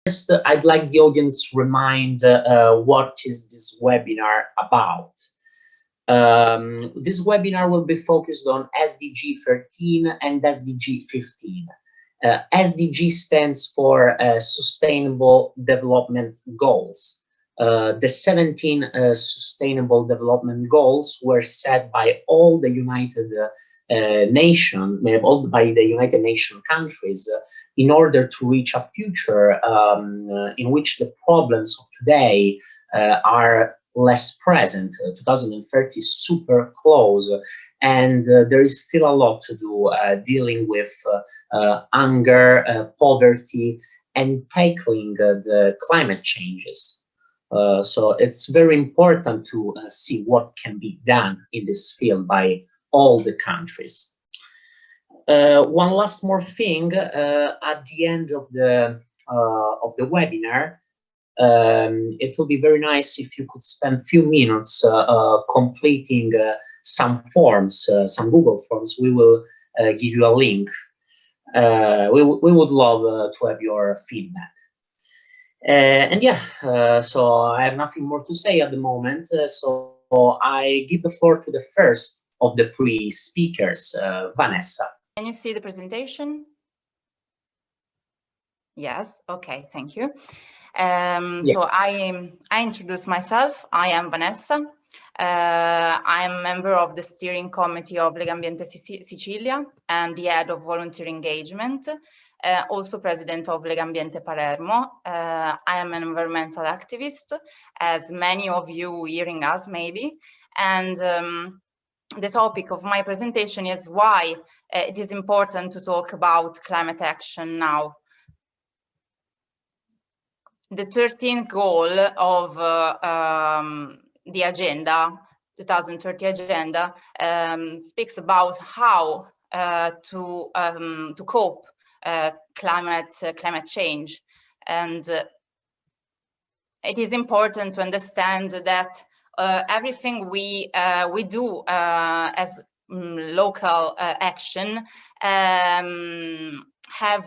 First, I'd like the audience to remind what is this webinar about. This webinar will be focused on SDG 13 and SDG 15. SDG stands for Sustainable Development Goals. The 17 Sustainable Development Goals were set by all the United Nations countries in order to reach a future in which the problems of today are less present. 2030 is super close, and there is still a lot to do dealing with hunger, poverty, and tackling the climate changes. So it's very important to see what can be done in this field by all the countries. One last more thing, at the end of the webinar, it will be very nice if you could spend a few minutes completing some forms, some Google forms. We will give you a link. We would love to have your feedback. And yeah, so I have nothing more to say at the moment. So I give the floor to the first of the three speakers, Vanessa. Can you see the presentation? Yes, okay, thank you. So I introduce myself. I am Vanessa. I am a member of the steering committee of Legambiente Sicilia and the head of volunteer engagement, also president of Legambiente Palermo. I am an environmental activist, as many of you hearing us maybe, and the topic of my presentation is why it is important to talk about climate action now. The 13th goal of the agenda, 2030 agenda, speaks about how to cope climate change, and it is important to understand that everything we do as local action have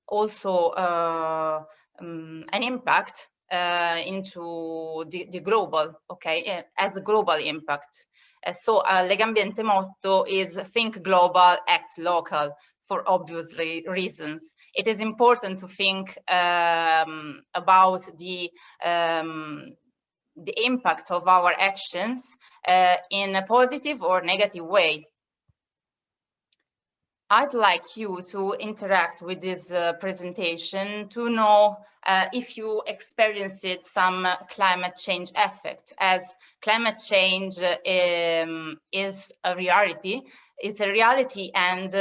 also an impact into the global, okay, as a global impact. So Legambiente motto is think global, act local. For obvious reasons, it is important to think about the impact of our actions in a positive or negative way. I'd like you to interact with this presentation to know if you experienced some climate change effect, as climate change is a reality. It's a reality, and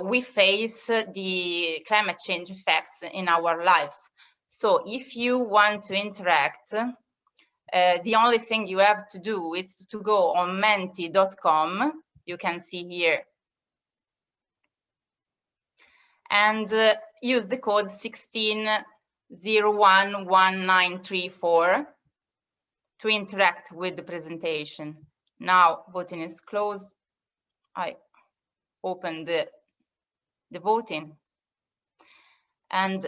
we face the climate change effects in our lives. So if you want to interact, the only thing you have to do is to go on menti.com, you can see here, and use the code 16011934 to interact with the presentation. Now voting is closed. I open the voting, and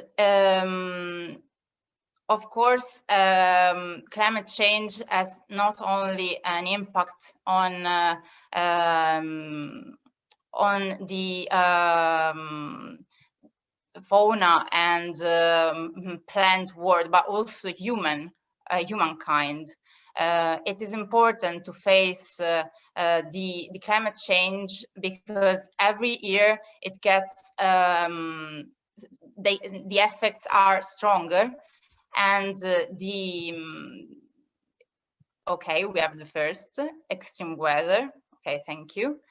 of course climate change has not only an impact on the fauna and plant world, but also humankind. It is important to face the climate change because every year it gets the effects are stronger, and okay, we have the first extreme weather. Okay, thank you.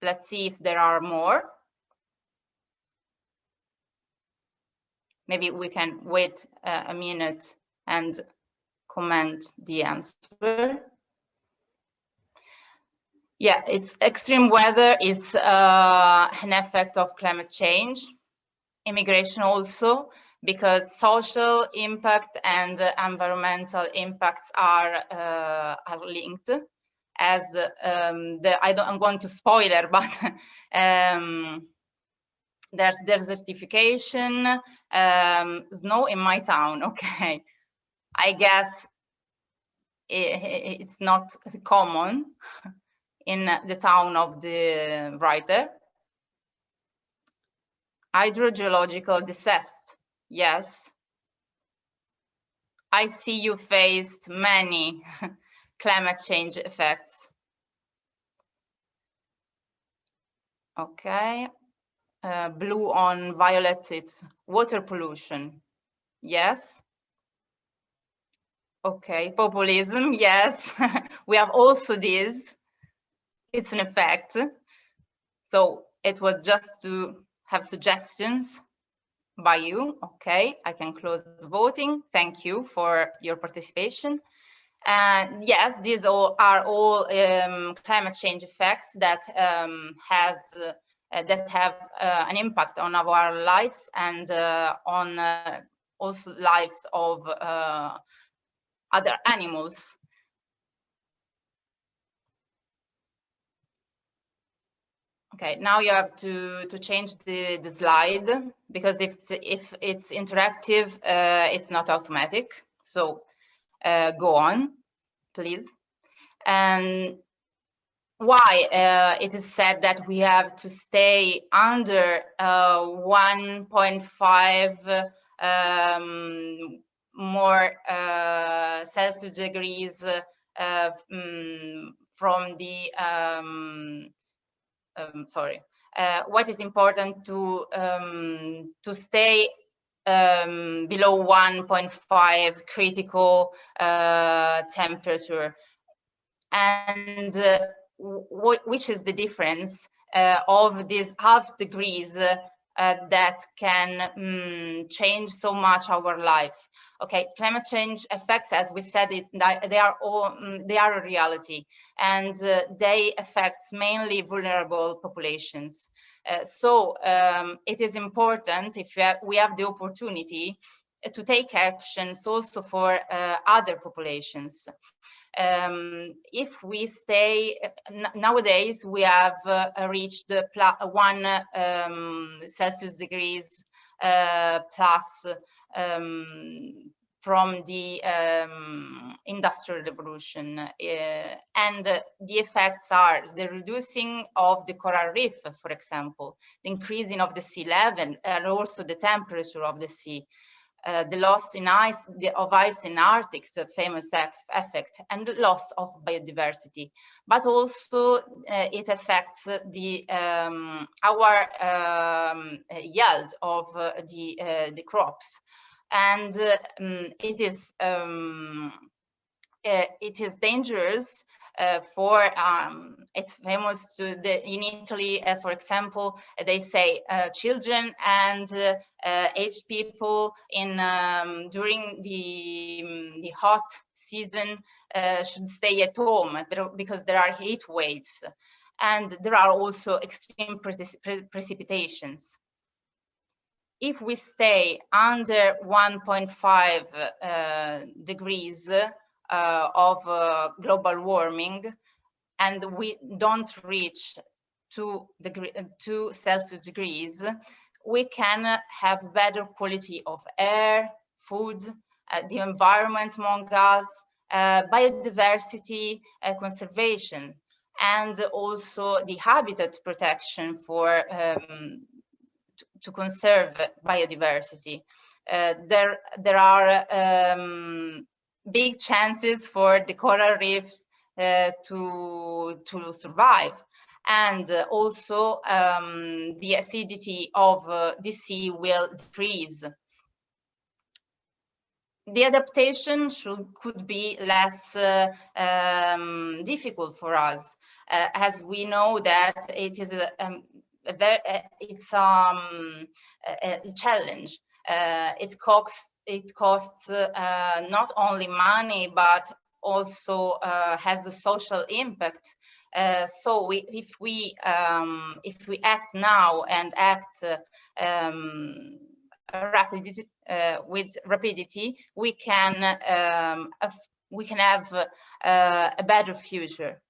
Let's see if there are more. Maybe we can wait a minute and comment the answer. Yeah, it's extreme weather. It's an effect of climate change. Immigration also, because social impact and environmental impacts are linked. as I don't want to spoiler, but there's desertification, snow in my town. Okay, I guess it's not common in the town of the writer. Hydrogeological disaster, yes. I see you faced many climate change effects. Okay, blue on violet, it's water pollution, yes. Okay, populism, yes. We have also this, it's an effect. So it was just to have suggestions by you. Okay, I can close the voting. Thank you for your participation. And yes, these are all climate change effects that have an impact on our lives and on also lives of other animals. Okay, now you have to change the slide, because if it's interactive, it's not automatic. So go on, please. And why it is said that we have to stay under 1.5 more Celsius degrees from the what is important to stay below 1.5 critical temperature, and which is the difference of these half degrees that can change so much our lives. Okay, climate change effects, as we said, they are a reality, and they affect mainly vulnerable populations. So it is important, if we have the opportunity, to take actions also for other populations. If we stay, nowadays we have reached the +1 Celsius degrees plus from the Industrial Revolution, and the effects are the reducing of the coral reef, for example, the increasing of the sea level, and also the temperature of the sea. The loss in ice in Arctic, the famous effect, and the loss of biodiversity. But also it affects the our yield of the crops, and it is dangerous for it's famous in Italy, for example, they say children and aged people in during the hot season should stay at home because there are heat waves, and there are also extreme precipitations. If we stay under 1.5 degrees of global warming, and we don't reach 2 Celsius degrees, we can have better quality of air, food, the environment among us, biodiversity conservation, and also the habitat protection for to conserve biodiversity. There are big chances for the coral reef to survive, and also the acidity of the sea will decrease. The adaptation could be less difficult for us, as we know that it is a challenge. It costs not only money, but also has a social impact. So if we act now and act with rapidity, we can have a better future.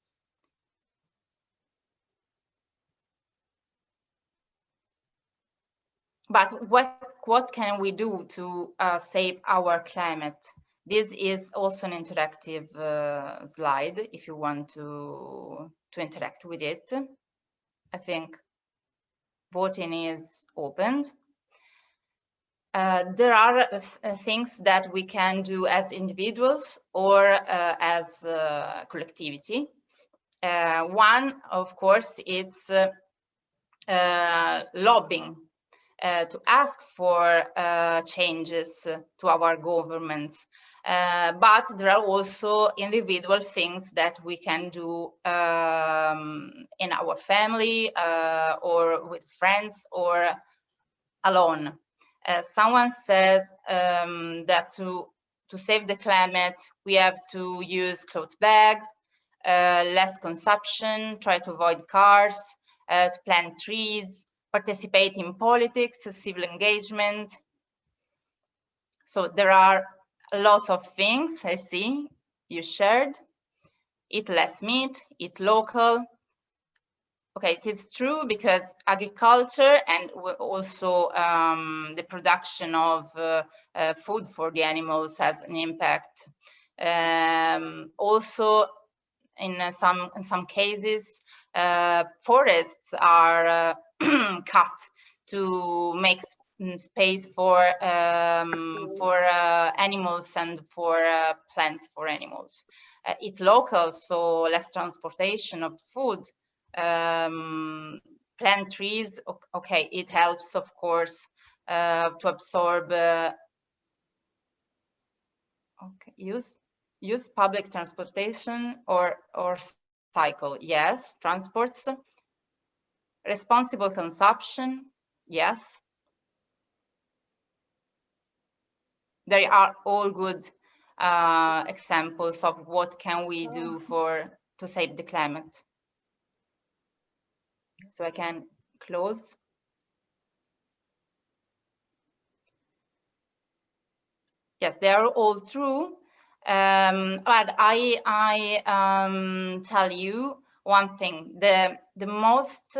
But what can we do to save our climate? This is also an interactive slide if you want to interact with it. I think voting is opened. There are things that we can do as individuals or as collectivity. One, of course, it's lobbying, to ask for changes to our governments. But there are also individual things that we can do in our family or with friends or alone. Someone says that to save the climate, we have to use cloth bags, less consumption, try to avoid cars, to plant trees, participate in politics, civil engagement. So there are lots of things I see you shared. Eat less meat, eat local. Okay, it is true because agriculture and also the production of food for the animals has an impact. Also, in some cases, forests are cut to make space for animals and for plants for animals. It's local, so less transportation of food. Plant trees, okay, it helps, of course, to absorb. Okay, use public transportation or cycle. Yes, transports. Responsible consumption. Yes. They are all good examples of what can we do to save the climate. So I can close. Yes, they are all true. But I tell you one thing: the most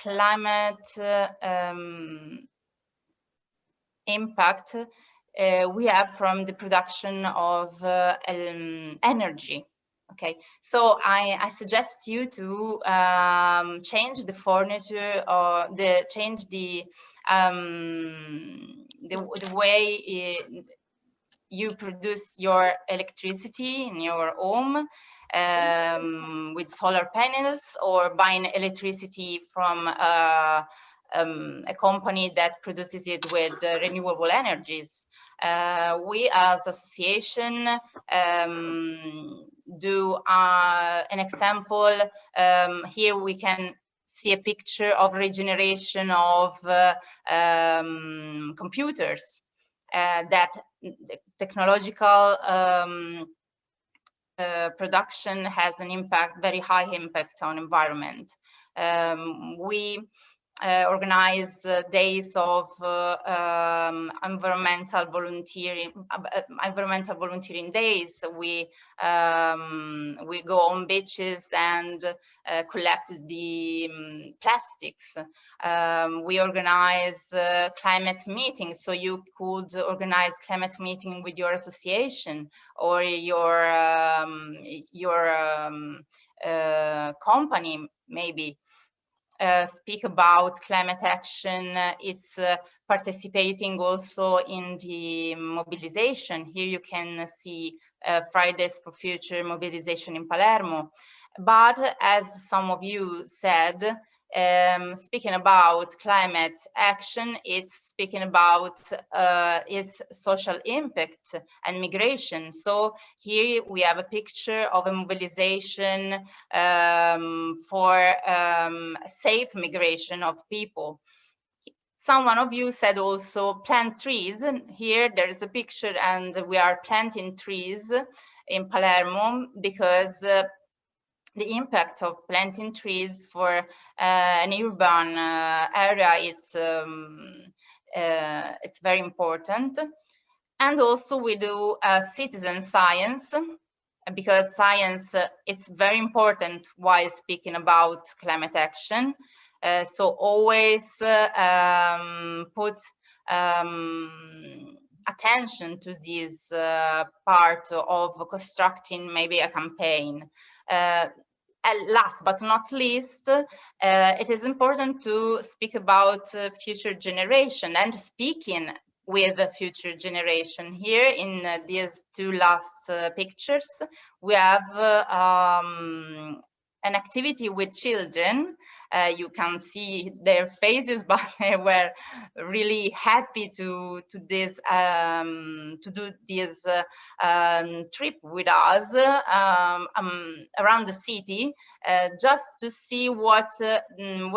climate impact we have from the production of energy. Okay, so I suggest you to change the furniture or change the way you produce your electricity in your home with solar panels, or buying electricity from a company that produces it with renewable energies. We as association do an example. Here we can see a picture of regeneration of computers. That technological production has an impact, very high impact on environment. We organize days of environmental volunteering days. We go on beaches and collect the plastics. We organize climate meetings, so you could organize climate meeting with your association or your company, maybe. Speak about climate action. It's participating also in the mobilization. Here you can see Fridays for Future mobilization in Palermo. But as some of you said, speaking about climate action, it's speaking about its social impact and migration. So here we have a picture of a mobilization for safe migration of people. Someone of you said also plant trees. And here there is a picture, and we are planting trees in Palermo because the impact of planting trees for an urban area, it's very important. And also we do citizen science. because science it's very important while speaking about climate action. So always put attention to this part of constructing maybe a campaign. And last but not least, it is important to speak about future generation, and speaking with the future generation. Here in these two last pictures, we have an activity with children. You can see their faces, but they were really happy to do this trip with us around the city, just to see what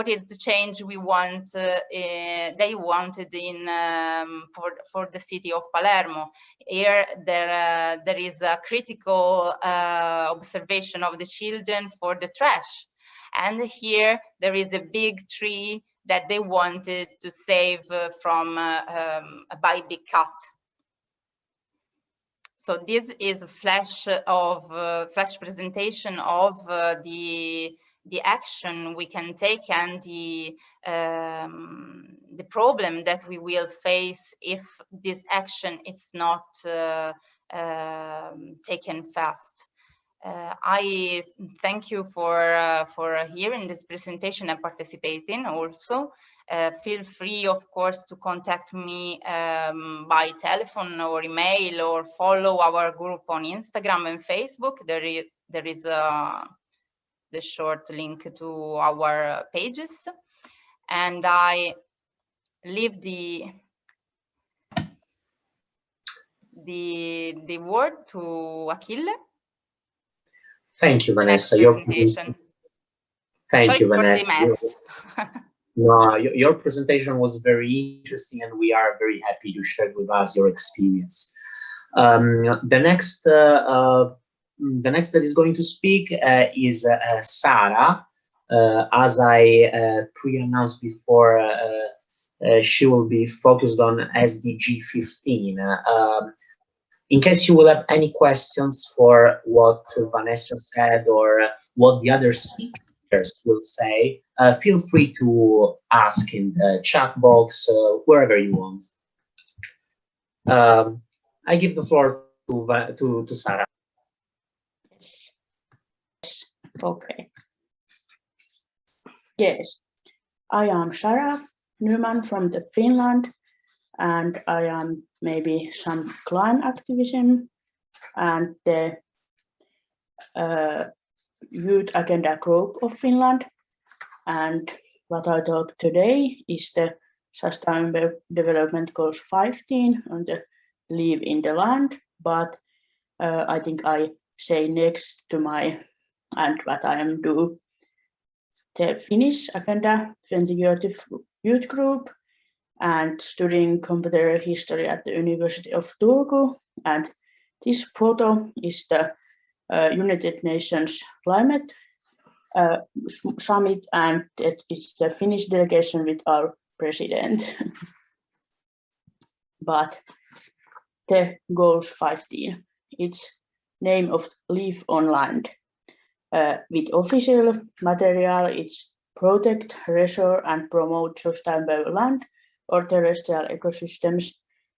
is the change we want. They wanted in for the city of Palermo. Here there is a critical observation of the children for the trash. And here there is a big tree that they wanted to save from by big cut. So this is a flash presentation of the action we can take and the problem that we will face if this action is not taken fast. I thank you for hearing this presentation and participating also. Feel free, of course, to contact me by telephone or email, or follow our group on Instagram and Facebook. There is the short link to our pages. And I leave the word to Achille. Thank you, Vanessa. Thank you, Vanessa. No, your presentation was very interesting, and we are very happy you shared with us your experience. The next that is going to speak is Sara. As I pre-announced before, she will be focused on SDG 15. In case you will have any questions for what Vanessa said or what the other speakers will say, feel free to ask in the chat box, wherever you want. I give the floor to Sara. Okay. Yes, I am Sara Nyman from Finland, and I am maybe some climate activism and the youth agenda group of Finland. And what I talk today is the Sustainable Development Goals 15 on the live in the land. But I think I say next to my and what I am do the Finnish agenda 2030 youth group, and studying computer history at the University of Turku. And this photo is the United Nations Climate Summit, and it is the Finnish delegation with our president. But the goals 15, it's name of Live on Land. With official material, it's protect, restore, and promote sustainable land or terrestrial ecosystems,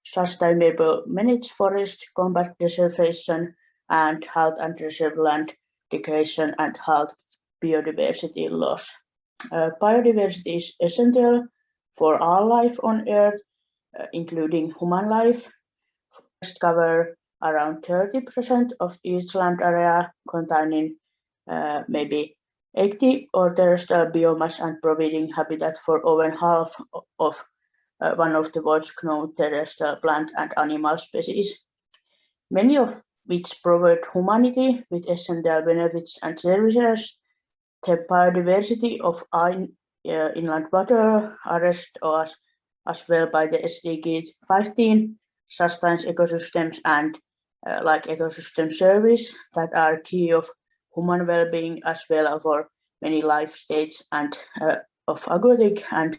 sustainable manage forest, combat desertation, and halt and reserve land degradation, and halt biodiversity loss. Biodiversity is essential for all life on Earth, including human life. Forests cover around 30% of each land area, containing maybe 80 or terrestrial biomass and providing habitat for over half of one of the world's known terrestrial plant and animal species, many of which provide humanity with essential benefits and services. The biodiversity of inland water arrest us as well by the SDG 15 sustains ecosystems and like ecosystem service that are key of human well-being as well for many life states and of aquatic and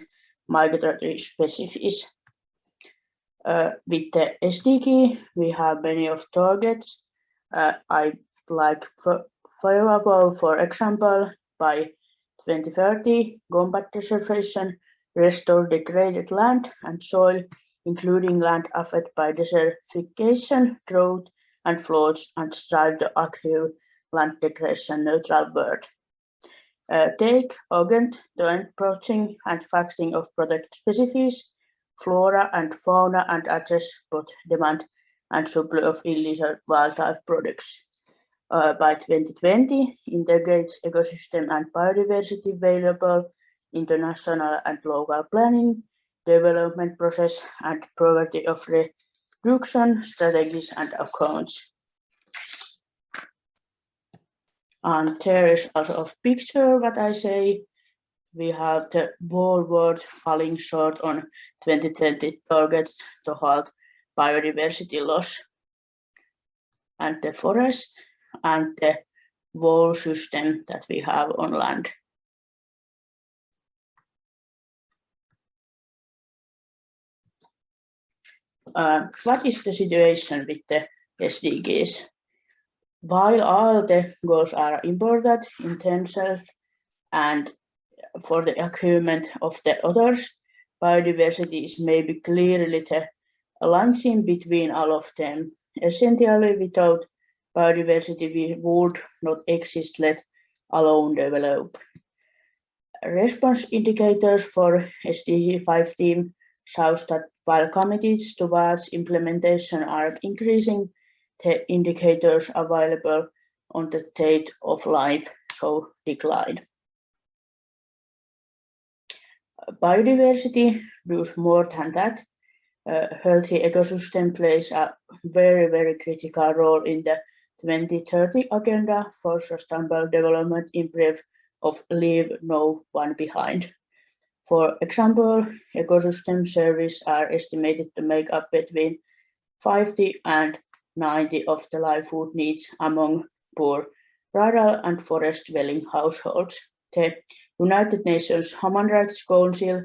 migratory species. With the SDG, we have many of targets. I like favorable, for example, by 2030, combat desertification, restore degraded land and soil, including land affected by desertification, drought, and floods, and strive to achieve land degradation neutral world. Take urgent to end poaching and faxing of protected species, flora and fauna, and address both demand and supply of illegal wildlife products. By 2020, integrates ecosystem and biodiversity available into national and local planning, development process, and poverty of reduction strategies and accounts. And there is also a picture what I say. We have the whole world falling short on 2020 targets to halt biodiversity loss, and the forest and the whole system that we have on land. What is the situation with the SDGs? While all the goals are important in themselves and for the achievement of the others, biodiversity is maybe clearly the lancing between all of them. Essentially, without biodiversity, we would not exist, let alone develop. Response indicators for SDG 15 shows that while committees towards implementation are increasing, the indicators available on the state of life show decline. Biodiversity does more than that. A healthy ecosystem plays a very, very critical role in the 2030 agenda for sustainable development in brief of leave no one behind. For example, ecosystem services are estimated to make up between 50 and 90 of the live food needs among poor rural and forest-dwelling households. The United Nations Human Rights Council,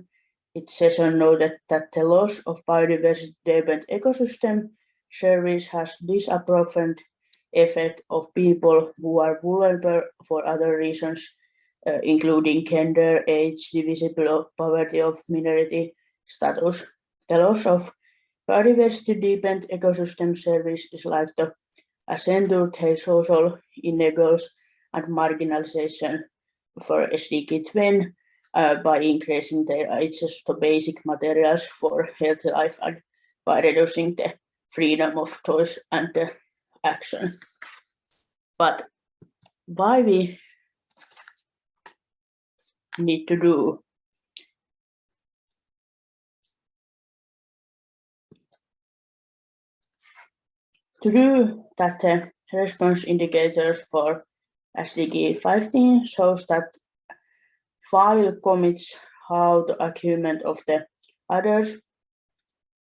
its session noted that the loss of biodiversity-dependent ecosystem service has disproportionate effect of people who are vulnerable for other reasons, including gender, age, divisible poverty of minority status. The loss of biodiversity-dependent ecosystem service is like to accentuate social inequalities and marginalization for SDG 20 by increasing their access to basic materials for healthy life and by reducing the freedom of choice and the action. But why we need to do? To do that, the response indicators for SDG 15 shows that while commits how the achievement of the others,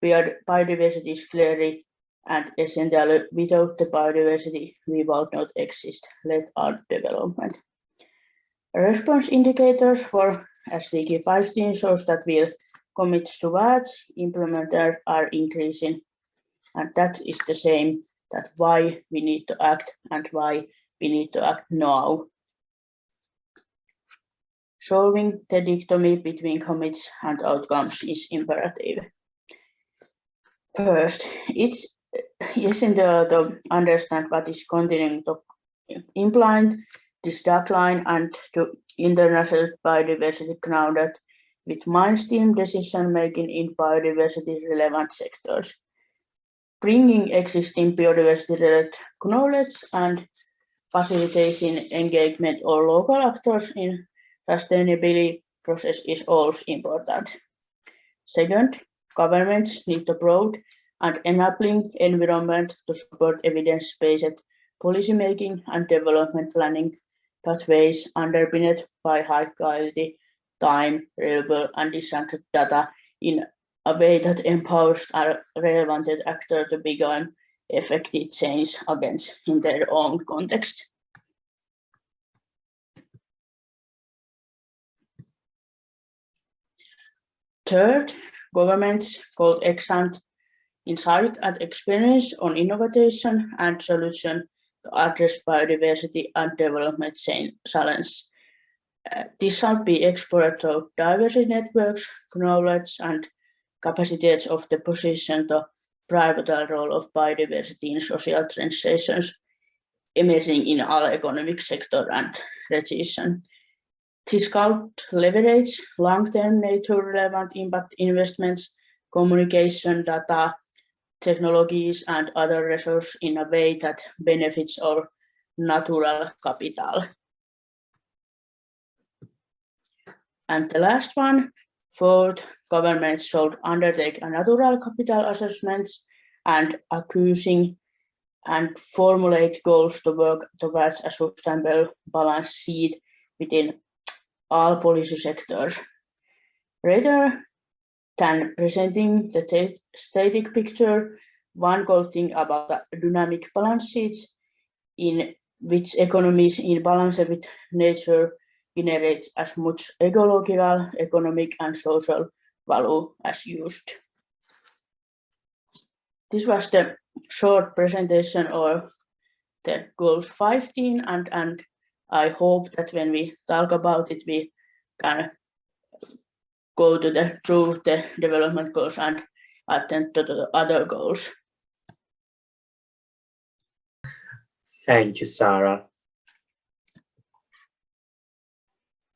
biodiversity is clearly and essentially without the biodiversity we would not exist, let alone development. Response indicators for SDG 15 shows that we commits towards implementer are increasing, and that is the same that why we need to act and why we need to act now. Solving the dichotomy between commits and outcomes is imperative. First, it's essential to understand what is continuing to implement this decline and to international biodiversity grounded with mainstream decision making in biodiversity relevant sectors. Bringing existing biodiversity related knowledge and facilitating engagement of local actors in sustainability process is also important. Second, governments need to broad and enabling environment to support evidence-based policymaking and development planning pathways underpinned by high quality, time, reliable and disaggregated data in a way that empowers our relevant actors to begin effective change agents in their own context. Third, governments could extend insight and experience on innovation and solution to address biodiversity and development challenge. This shall be explored through diversity networks, knowledge, and capacities of the position the pivotal role of biodiversity in social transitions emerging in all economic sector and region. This could leverage long-term nature-relevant impact investments, communication data, technologies, and other resources in a way that benefits our natural capital. And the last one, fourth, governments should undertake a natural capital assessments and accusing and formulate goals to work towards a sustainable balance sheet within all policy sectors. Rather than presenting the static picture, one could think about a dynamic balance sheets in which economies in balance with nature generate as much ecological, economic, and social value as used. This was the short presentation of the goals 15, and I hope that when we talk about it, we can go to through the development goals and attend to the other goals. Thank you, Sara.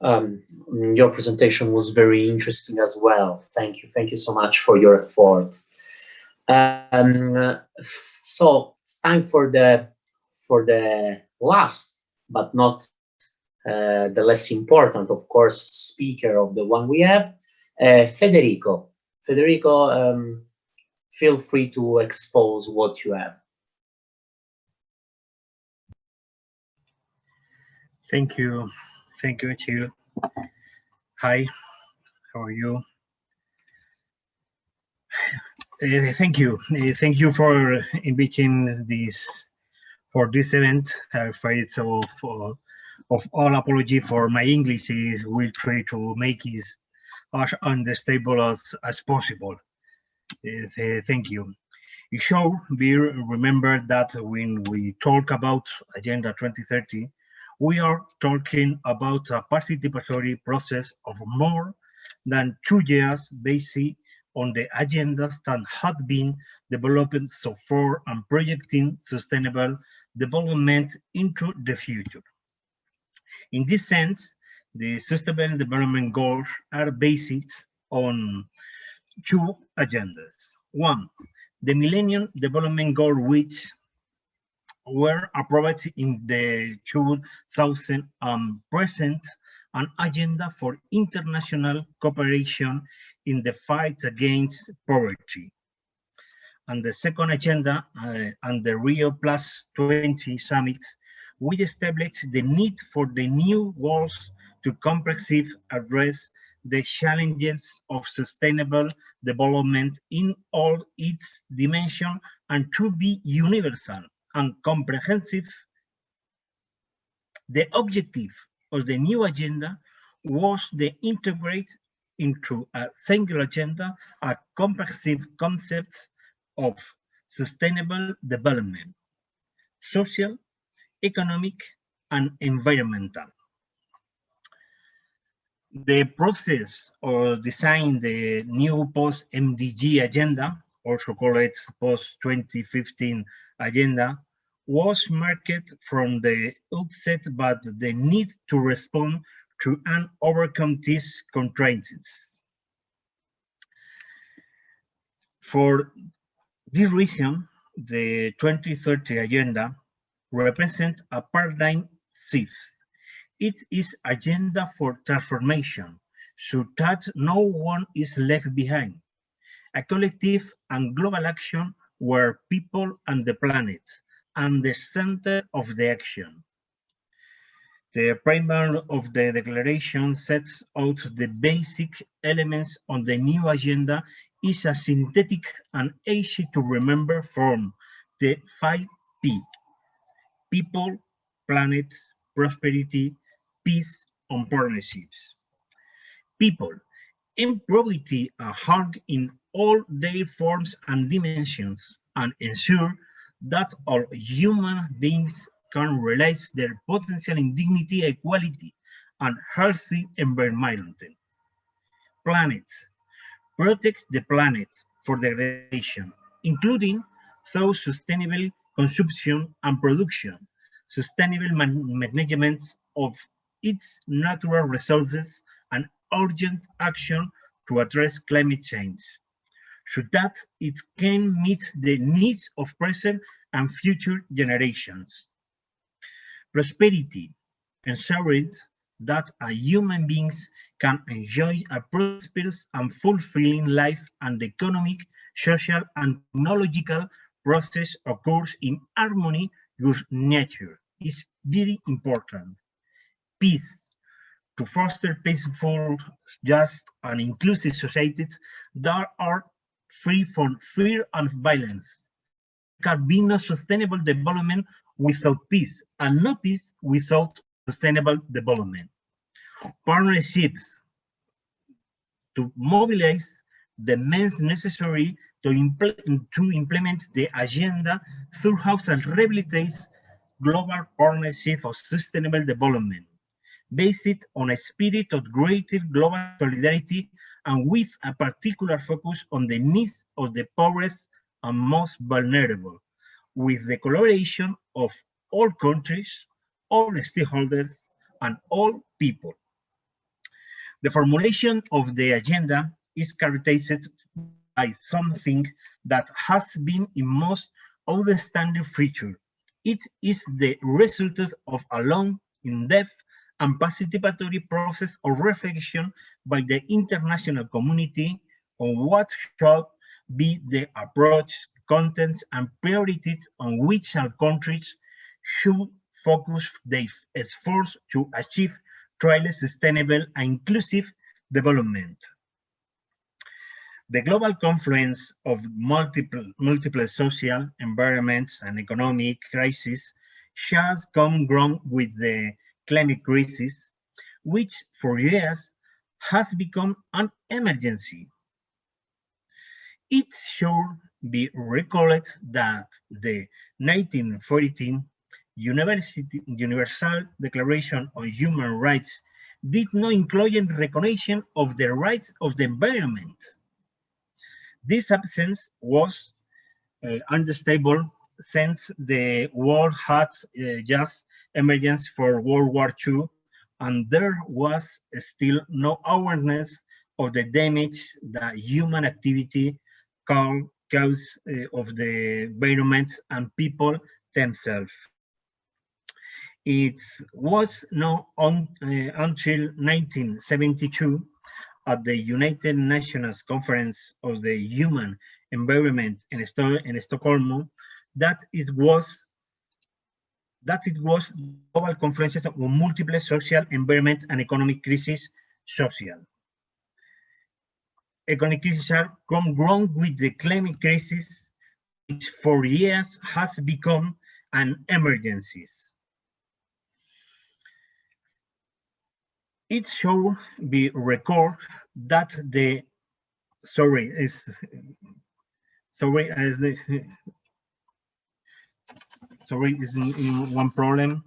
Your presentation was very interesting as well. Thank you so much for your effort. So it's time for the last, but not the less important, of course, speaker of the one we have, Federico. Federico, feel free to expose what you have. Thank you, Chiu. Hi, how are you? Thank you for inviting for this event. I'm afraid of all apology for my English. We'll try to make it as understandable as possible. Thank you. It should be remembered that when we talk about Agenda 2030, we are talking about a participatory process of more than 2 years based on the agendas that have been developed so far and projecting sustainable development into the future. In this sense, the Sustainable Development Goals are based on 2 agendas. One, the Millennium Development Goal, which were approved in the 2000 present an agenda for international cooperation in the fight against poverty. And the second agenda and the Rio Plus 20 summit, we established the need for the new goals to comprehensively address the challenges of sustainable development in all its dimensions and to be universal and comprehensive. The objective of the new agenda was to integrate into a single agenda a comprehensive concept of sustainable development, social, economic, and environmental. The process of designing the new post-MDG agenda, also called post-2015 agenda, was marked from the outset by the need to respond to and overcome these constraints. For this reason, the 2030 agenda represents a paradigm shift. It is agenda for transformation, so that no one is left behind. A collective and global action where people and the planet and the center of the action. The preamble of the declaration sets out the basic elements on the new agenda is a synthetic and easy to remember form, the 5P: people, planet, prosperity, peace, and partnerships. People, in poverty are harm in all their forms and dimensions, and ensure that all human beings can realize their potential in dignity, equality, and healthy environment. Planet. Protect the planet for degradation, including through sustainable consumption and production, sustainable management of its natural resources, and urgent action to address climate change, so that it can meet the needs of present and future generations. Prosperity, ensuring that human beings can enjoy a prosperous and fulfilling life, and the economic, social, and technological process occurs in harmony with nature is very important. Peace, to foster peaceful, just, and inclusive societies that are free from fear and violence. There can be no sustainable development without peace, and no peace without sustainable development. Partnerships, to mobilize the means necessary to implement the agenda throughout and rehabilitate global partnership of sustainable development, based on a spirit of greater global solidarity and with a particular focus on the needs of the poorest and most vulnerable, with the collaboration of all countries, all stakeholders, and all people. The formulation of the agenda is characterized by something that has been in most outstanding feature. It is the result of a long, in-depth, and participatory process of reflection by the international community on what should be the approach, contents, and priorities on which our countries should focus their efforts to achieve truly sustainable and inclusive development. The global confluence of multiple social, environment, and economic crises has come ground with the climate crisis, which for years has become an emergency. It should be recalled that the 1914 Universal Declaration on Human Rights did not include recognition of the rights of the environment. This absence was unstable since the world had just emerged for World War II, and there was still no awareness of the damage that human activity can cause of the environment and people themselves. It was not until 1972 at the United Nations Conference of the Human Environment in Stockholm that it was global conference on multiple social, environment, and economic crises social. Economic crises are grown with the climate crisis, which for years has become an emergency. It should be recorded that the is in one problem.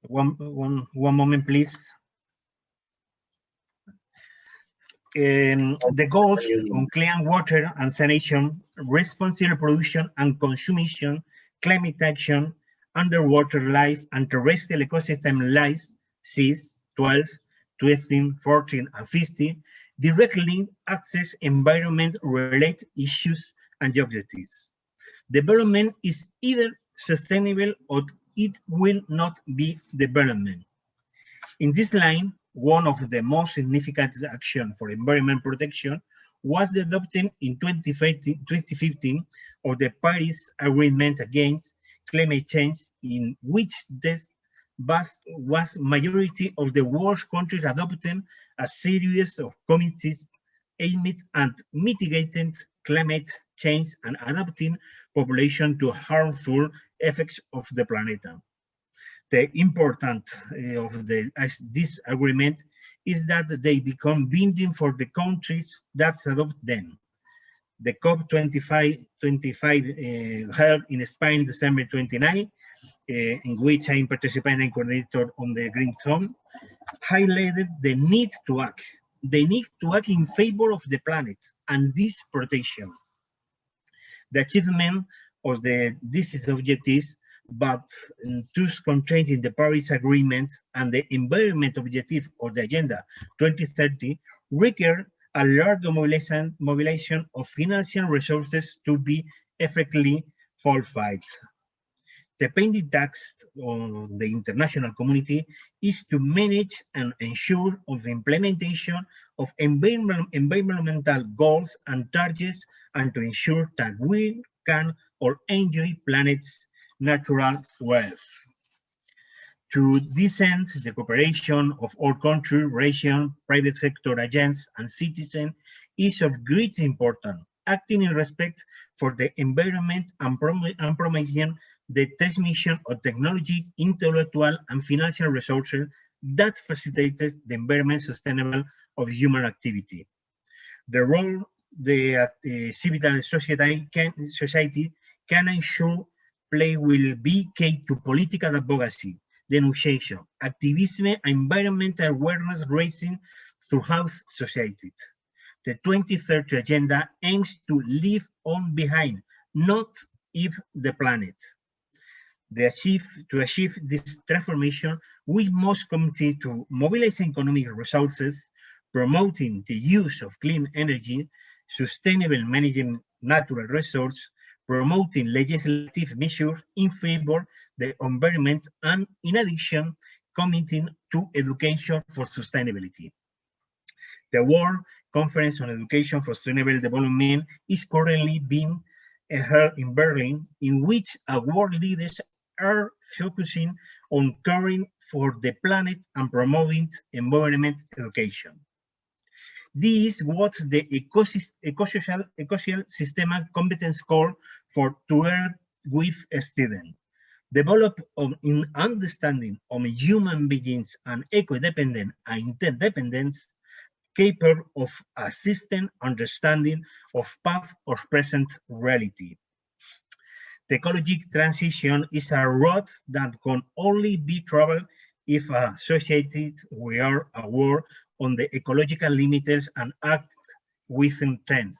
One moment, please. The goals on clean water and sanitation, responsible production and consumption, climate action, underwater life, and terrestrial ecosystem life, SIS 12, 13, 14, and 15, directly access environment-related issues and objectives. Development is either sustainable or it will not be development. In this line, one of the most significant actions for environment protection was the adoption in 2015 of the Paris Agreement against climate change, in which this was majority of the world's countries adopting a series of committees aimed at mitigating climate change and adapting population to harmful effects of the planet. The importance of this agreement is that they become binding for the countries that adopt them. The COP25 held in Spain, December 29, in which I'm participating and coordinator on the Green Zone, highlighted the need to act in favor of the planet and this protection. The achievement of these objectives, but thus contained in the Paris Agreement and the environment objective of the Agenda 2030, require a large mobilization of financial resources to be effectively fulfilled. The pending task on the international community is to manage and ensure of the implementation of environmental goals and targets, and to ensure that we can all enjoy planet's natural wealth. To this end, the cooperation of all countries, regions, private sector agents, and citizens is of great importance, acting in respect for the environment and promoting the transmission of technology, intellectual, and financial resources that facilitates the environment sustainable of human activity. The role the civil society can ensure play will be key to political advocacy, denunciation, activism, and environmental awareness raising throughout society. The 2030 Agenda aims to leave on behind, not if the planet. To achieve this transformation, we must commit to mobilizing economic resources, promoting the use of clean energy, sustainable managing natural resources, promoting legislative measures in favor of the environment, and in addition, committing to education for sustainability. The World Conference on Education for Sustainable Development is currently being held in Berlin, in which world leaders are focusing on caring for the planet and promoting environment education. This is what the ecosystem competence call for to work with students. Develop in understanding of human beings and eco-dependent and interdependence, capable of assisting understanding of past or present reality. The ecological transition is a road that can only be traveled if associated we are aware on the ecological limits and act with intent,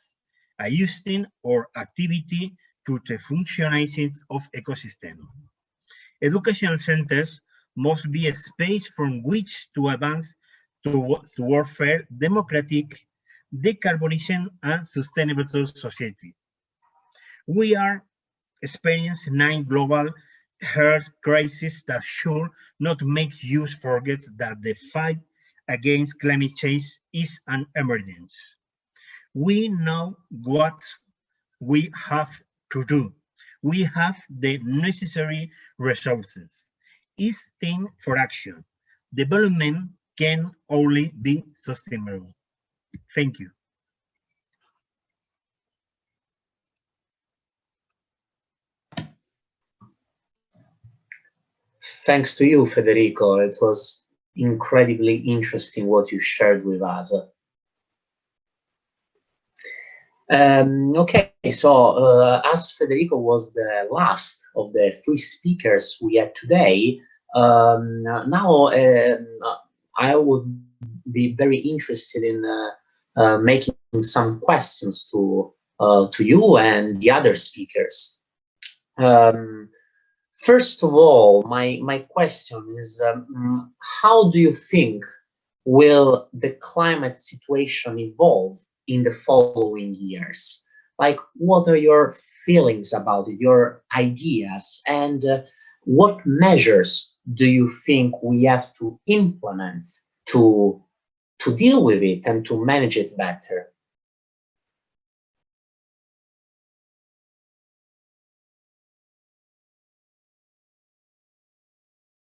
adjusting our activity to the functioning of ecosystem. Educational centers must be a space from which to advance toward fair, democratic, decarbonization, and sustainable society. We are experiencing 9 global health crises that should not make you forget that the fight against climate change is an emergency. We know what we have to do. We have the necessary resources. It's time for action. Development can only be sustainable. Thank you. Thanks to you, Federico. It was incredibly interesting what you shared with us. Okay, so as Federico was the last of the 3 speakers we had today, now I would be very interested in making some questions to you and the other speakers. First of all, my question is, how do you think will the climate situation evolve in the following years? Like, what are your feelings about it, your ideas, and what measures do you think we have to implement to deal with it and to manage it better?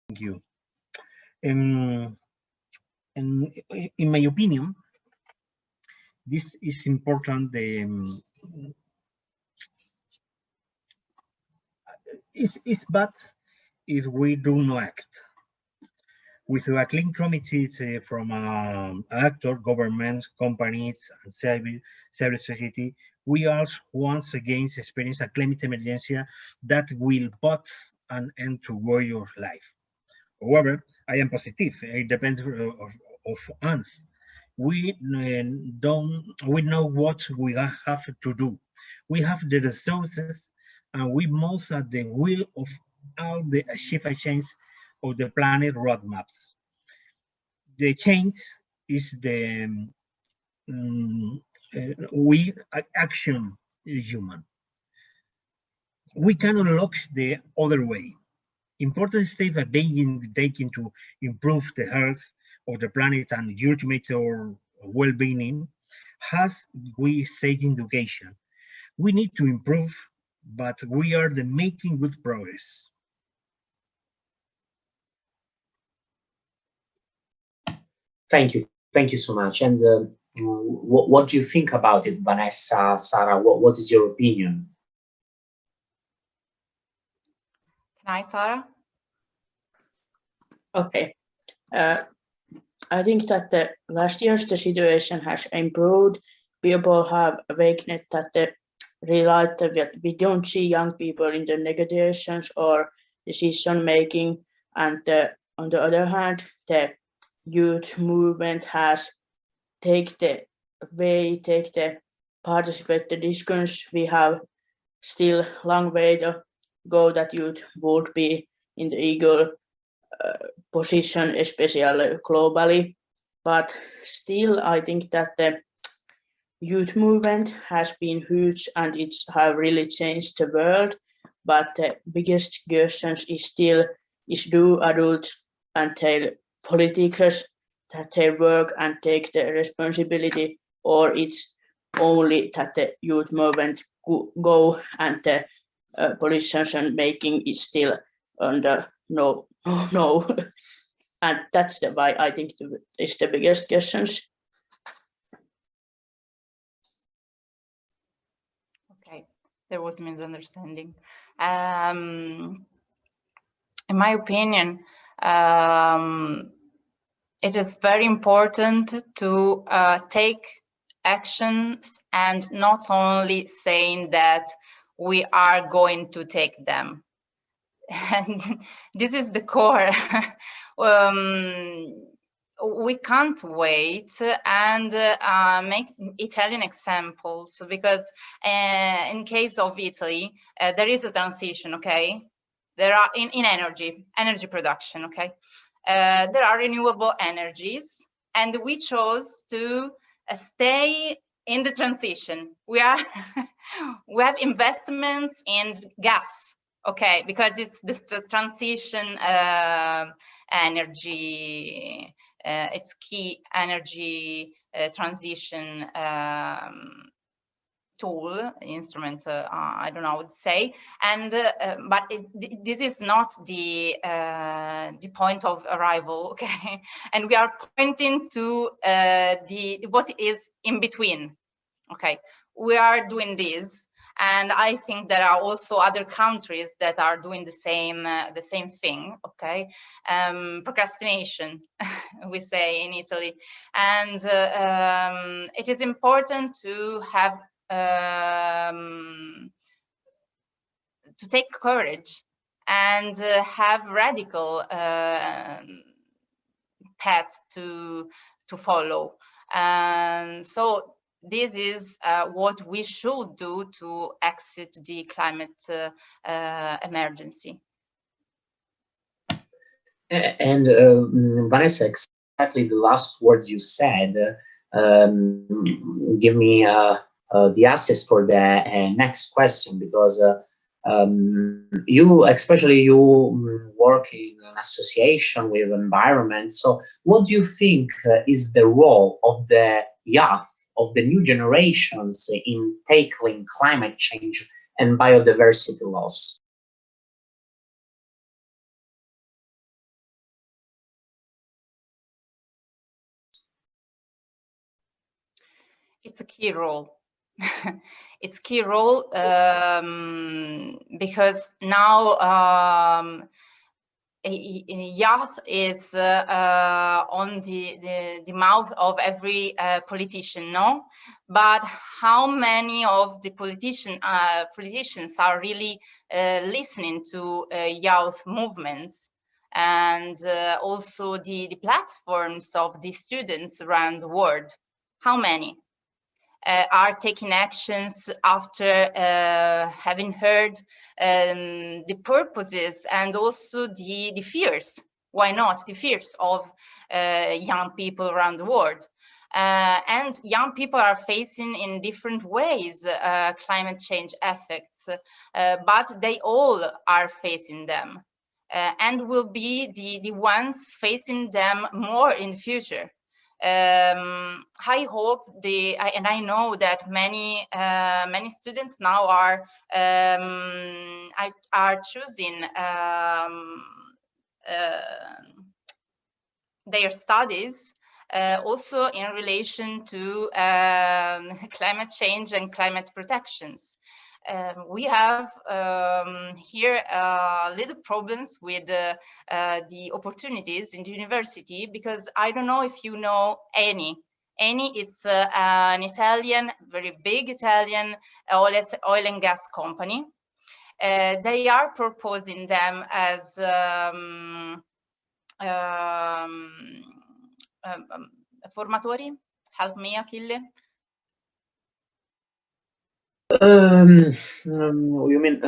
Thank you. And in my opinion, this is important. It's bad if we do not act. With a clean committee from actors, governments, companies, and civil society, we are once again experiencing a climate emergency that will put an end to way of life. However, I am positive. It depends of us. We know what we have to do. We have the resources, and we must at the will of all the achieve a change of the planet roadmaps. The change is the we action human. We cannot look the other way. Important steps are being taken to improve the health of the planet and ultimate our well-being. As we say in education, we need to improve, but we are making good progress. Thank you so much. And what do you think about it, Vanessa, Sara? What is your opinion? Can I, Sara? Okay. I think that the last year's the situation has improved. People have awakened that the realized that we don't see young people in the negotiations or decision making, and on the other hand, the youth movement has take the participate the discussions. We have still long way to go that youth would be in the equal position, especially globally. But still, I think that the youth movement has been huge and it's have really changed the world. But the biggest question is still, do adults and their politicians that they work and take the responsibility, or it's only that the youth movement go and the politician making is still under no. And that's why I think it's the biggest questions. Okay, there was a misunderstanding. In my opinion, it is very important to take actions and not only saying that we are going to take them. And this is the core. We can't wait and make Italian examples, because in case of Italy, there is a transition, okay? There are in energy production, okay? There are renewable energies, and we chose to stay in the transition. We have investments in gas, okay, because it's this transition energy, it's key energy transition tool, instrument, I don't know what to say, and but this is not the point of arrival, okay? And we are pointing to what is in between, okay? We are doing this, and I think there are also other countries that are doing the same thing, okay? Procrastination, we say in Italy, and it is important to have to take courage and have radical paths to follow, and so this is what we should do to exit the climate emergency. And Vanessa, exactly the last words you said give me the access for the next question, because you, especially you, work in an association with environment. So what do you think is the role of the youth, of the new generations, in tackling climate change and biodiversity loss? It's a key role. It's key role because now youth is on the mouth of every politician, no? But how many of the politicians are really listening to youth movements, and also the platforms of the students around the world? How many are taking actions after having heard the purposes and also the fears, why not, the fears of young people around the world? And young people are facing in different ways climate change effects, but they all are facing them and will be the ones facing them more in the future. I hope and I know that many students now are choosing their studies also in relation to climate change and climate protections. We have here little problems with the opportunities in the university, because I don't know if you know Eni. Eni, it's an Italian, very big Italian oil and gas company. They are proposing them as formatori. Help me, Achille. You mean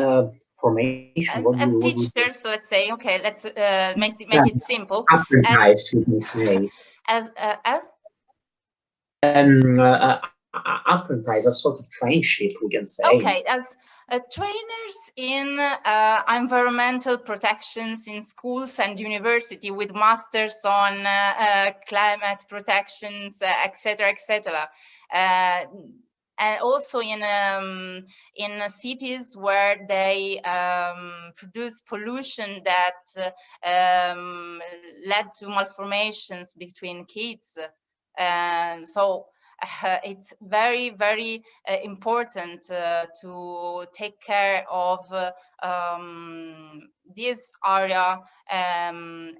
formation? As teachers, let's say, okay, let's make it simple. Apprentice, you can say. Apprentice, a sort of trainship, we can say. Okay, as trainers in environmental protections in schools and university, with masters on climate protections, etc., etc. And also in cities where they produce pollution that led to malformations between kids. So it's very, very important to take care of this area, and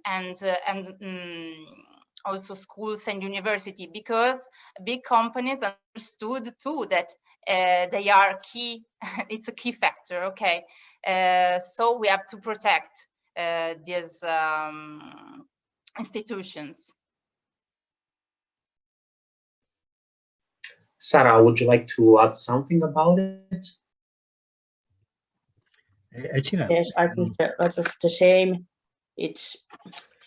also schools and university, because big companies understood too that they are key. It's a key factor. Okay, so we have to protect these institutions. Sara, would you like to add something about it? Yes, I think a lot of the same. It's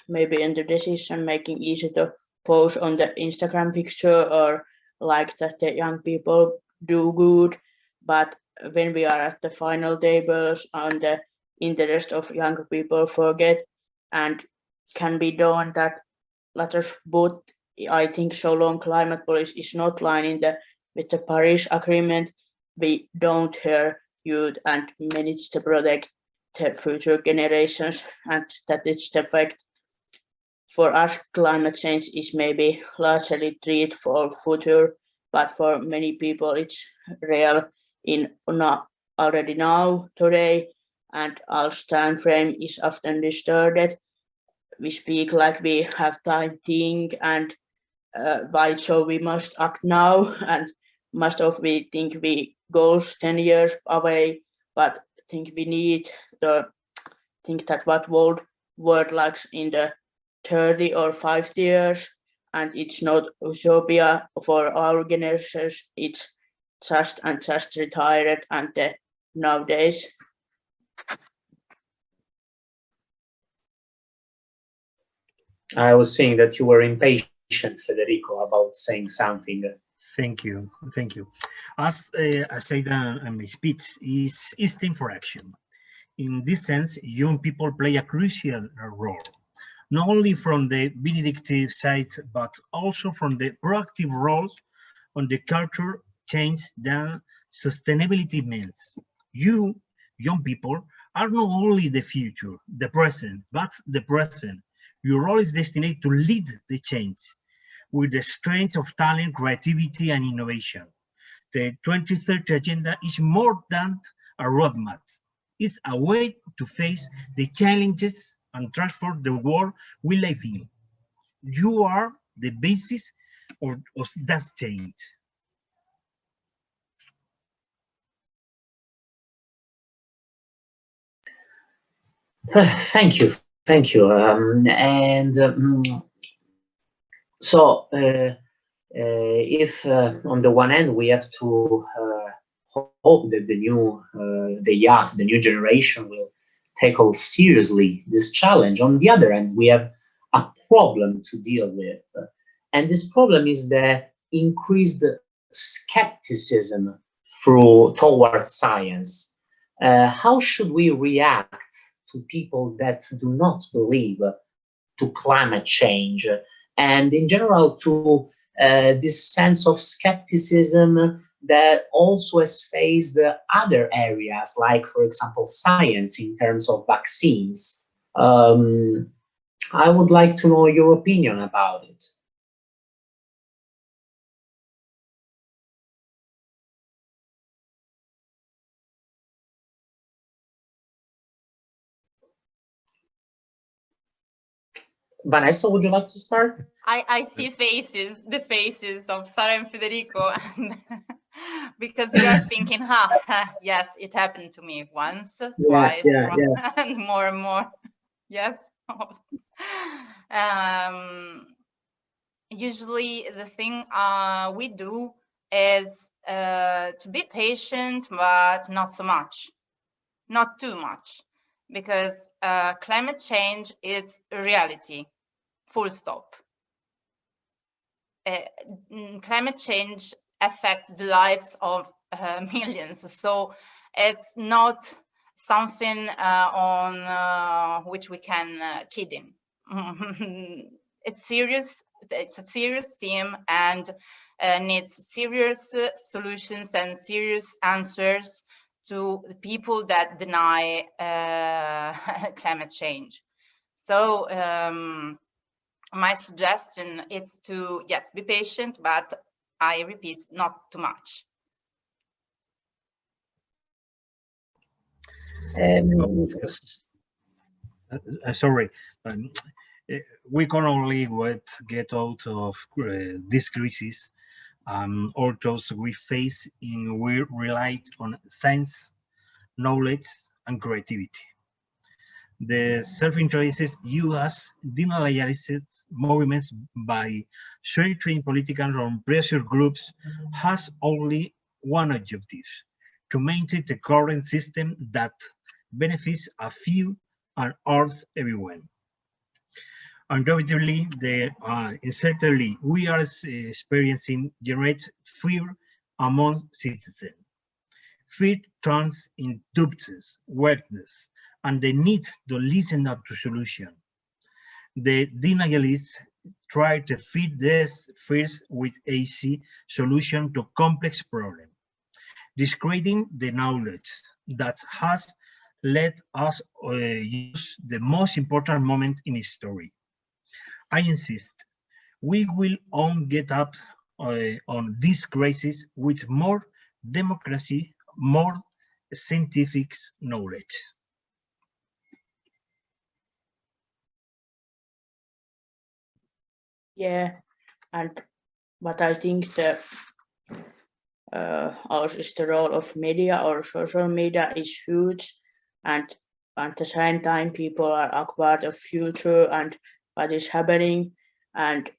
maybe in the decision making easy to post on the Instagram picture or like that the young people do good, but when we are at the final tables and the interest of young people forget, and can be done that letters, but I think so long climate policy is not lining with the Paris Agreement, we don't hear youth and manage to protect the future generations, and that is the fact. For us, climate change is maybe largely treated for future, but for many people it's real in not already now, today, and our time frame is often distorted. We speak like we have time to think, and why so we must act now, and most of we think we goes 10 years away, but think we need to think that what world likes in the 30 or 50 years, and it's not utopia for our generations, it's just retired and nowadays. I was saying that you were impatient, Federico, about saying something. Thank you. As I said in my speech, is time for action. In this sense, young people play a crucial role, not only from the benedictive side, but also from the proactive roles on the culture change that sustainability means. You, young people, are not only the future, the present, but the present. Your role is destined to lead the change with the strength of talent, creativity, and innovation. The 2030 Agenda is more than a roadmap. It's a way to face the challenges and transform the world we live in. You are the basis of that change. Thank you, thank you. So, if on the one hand we have to hope that the new generation will tackle seriously this challenge, on the other hand we have a problem to deal with, and this problem is the increased skepticism towards science. How should we react to people that do not believe to climate change, and in general to this sense of skepticism that also has faced other areas, like, for example, science in terms of vaccines? I would like to know your opinion about it. Vanessa, would you like to start? I see the faces of Sara and Federico, because you are thinking, yes, it happened to me once, twice, and more and more. Yes. Usually the thing we do is to be patient, but not so much, not too much, because climate change is a reality, full stop. Climate change affects the lives of millions, so it's not something on which we can kid in. It's serious. It's a serious theme and needs serious solutions and serious answers to the people that deny climate change. So my suggestion is to, yes, be patient, but I repeat, not too much. Sorry, we can only get out of this crisis, or those we face in we rely on science, knowledge, and creativity. The self-interested U.S. denialist movements by certain political and pressure groups has only one objective: to maintain the current system that benefits a few and hurts everyone. Undoubtedly, certainly we are experiencing generates fear among citizens. Fear turns into doubts, weakness, and the need to listen up to solution. The denialists try to feed this fears with easy solution to complex problems, discrediting the knowledge that has let us use the most important moment in history. I insist, we will all get up on this crisis with more democracy, more scientific knowledge. Yeah, and but I think the also is the role of media or social media is huge, and at the same time people are aware of future and what is happening, and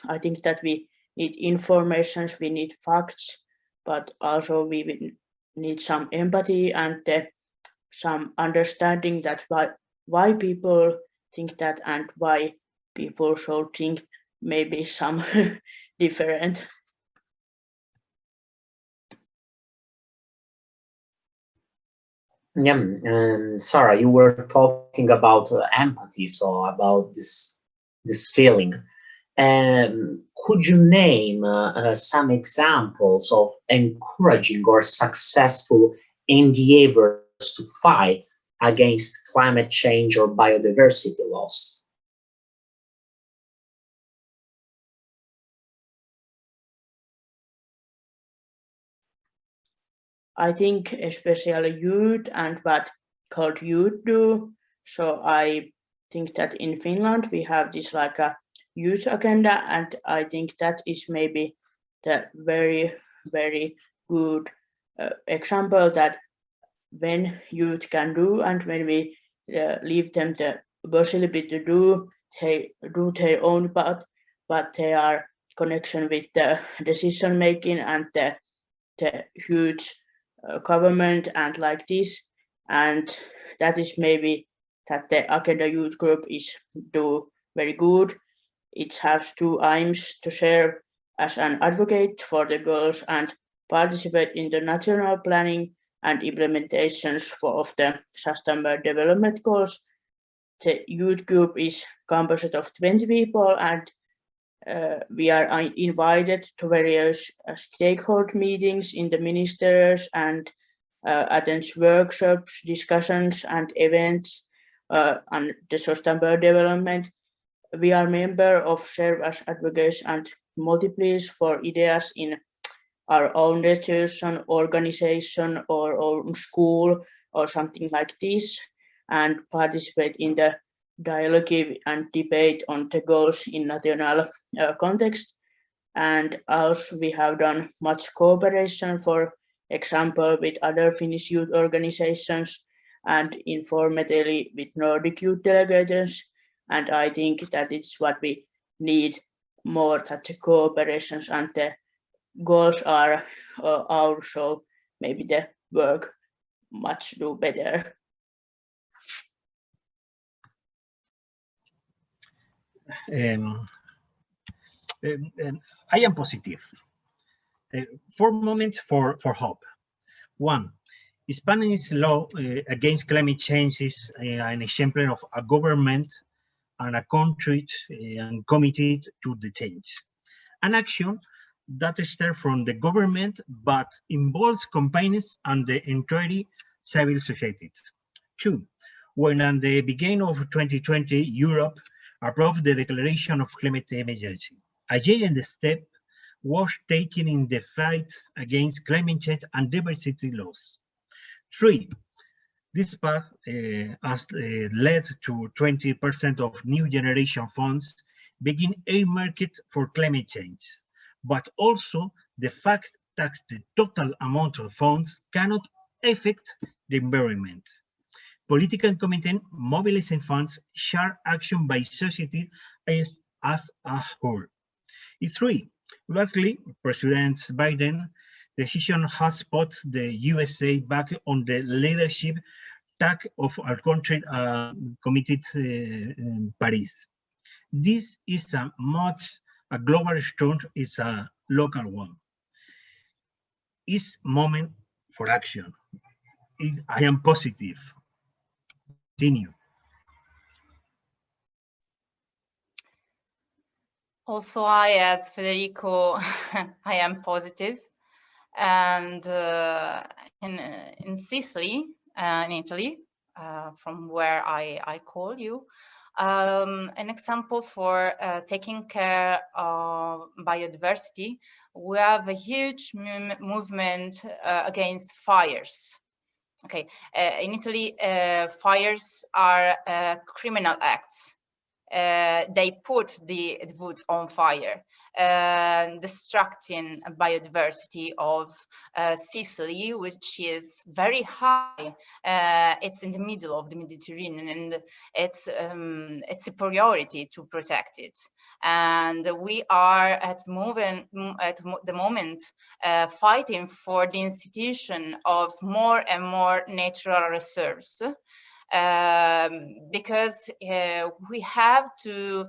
I think that we need informations, we need facts, but also we need some empathy and some understanding that why people think that and why people should think maybe some different. Yeah, Sarah, you were talking about empathy, so about this feeling. Could you name some examples of encouraging or successful endeavors to fight against climate change or biodiversity loss? I think especially youth and what called youth do. So I think that in Finland we have this like a youth agenda, and I think that is maybe the very, very good example that when youth can do, and when we leave them the possibility to do, they do their own part, but they are connection with the decision making and the huge government and like this, and that is maybe that the Agenda Youth Group is do very good. It has 2 aims: to serve as an advocate for the goals and participate in the national planning and implementations of the Sustainable Development Goals. The youth group is composed of 20 people, and we are invited to various stakeholder meetings in the ministers and attend workshops, discussions, and events on the sustainable development. We are member of serve as advocates and multipliers for ideas in our own institution, organization, or own school, or something like this, and participate in the dialogue and debate on the goals in national context. And also we have done much cooperation, for example, with other Finnish youth organizations and informally with Nordic youth delegations. And I think that it's what we need more, that the cooperations and the goals are also maybe the work much do better. I am positive. 4 moments for hope. 1. Spanish law against climate change is an example of a government and a country and committed to the change. An action that starts from the government but involves companies and the entire civil society. 2. When at the beginning of 2020, Europe approved the Declaration of Climate Emergency. A giant step was taken in the fight against climate change and diversity loss. 3. This path has led to 20% of new generation funds being earmarked for climate change, but also the fact that the total amount of funds cannot affect the environment. Political commitment mobilizing funds share action by society as a whole. 3. Lastly, President Biden's decision has put the USA back on the leadership track of our country committed in Paris. This is a global strength, it's a local one. It's moment for action. I am positive. Continue. Also, as Federico, I am positive. And in Sicily, in Italy, from where I call you, an example for taking care of biodiversity, we have a huge movement against fires. Okay, in Italy, fires are criminal acts. They put the woods on fire, destructing biodiversity of Sicily, which is very high. It's in the middle of the Mediterranean, and it's a priority to protect it. And we are at the moment fighting for the institution of more and more natural reserves. Because we have to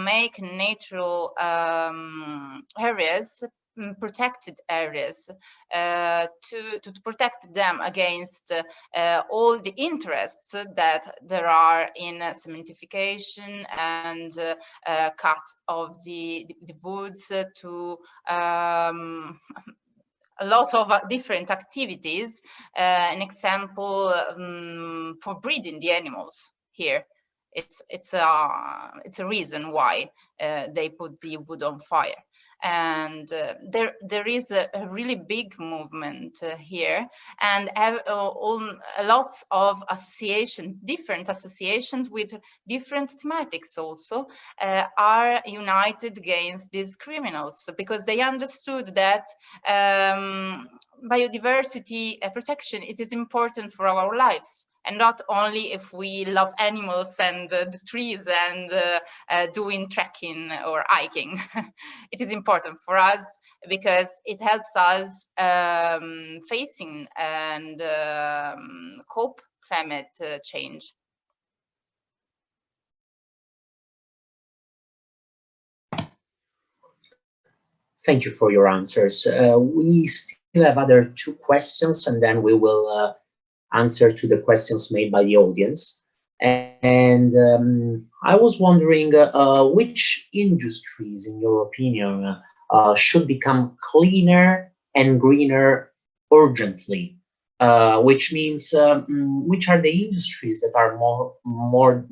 make natural areas, protected areas, to protect them against all the interests that there are in cementification and cut of the woods to a lot of different activities. An example for breeding the animals here it's a reason why they put the wood on fire. And there is a really big movement here, and a lot of associations, different associations with different thematics also, are united against these criminals, because they understood that biodiversity protection, it is important for our lives, and not only if we love animals and the trees and doing trekking or hiking. It is important for us because it helps us facing and cope climate change. Thank you for your answers. We still have other 2 questions, and then we will answer to the questions made by the audience. And I was wondering which industries, in your opinion, should become cleaner and greener urgently, which means which are the industries that are the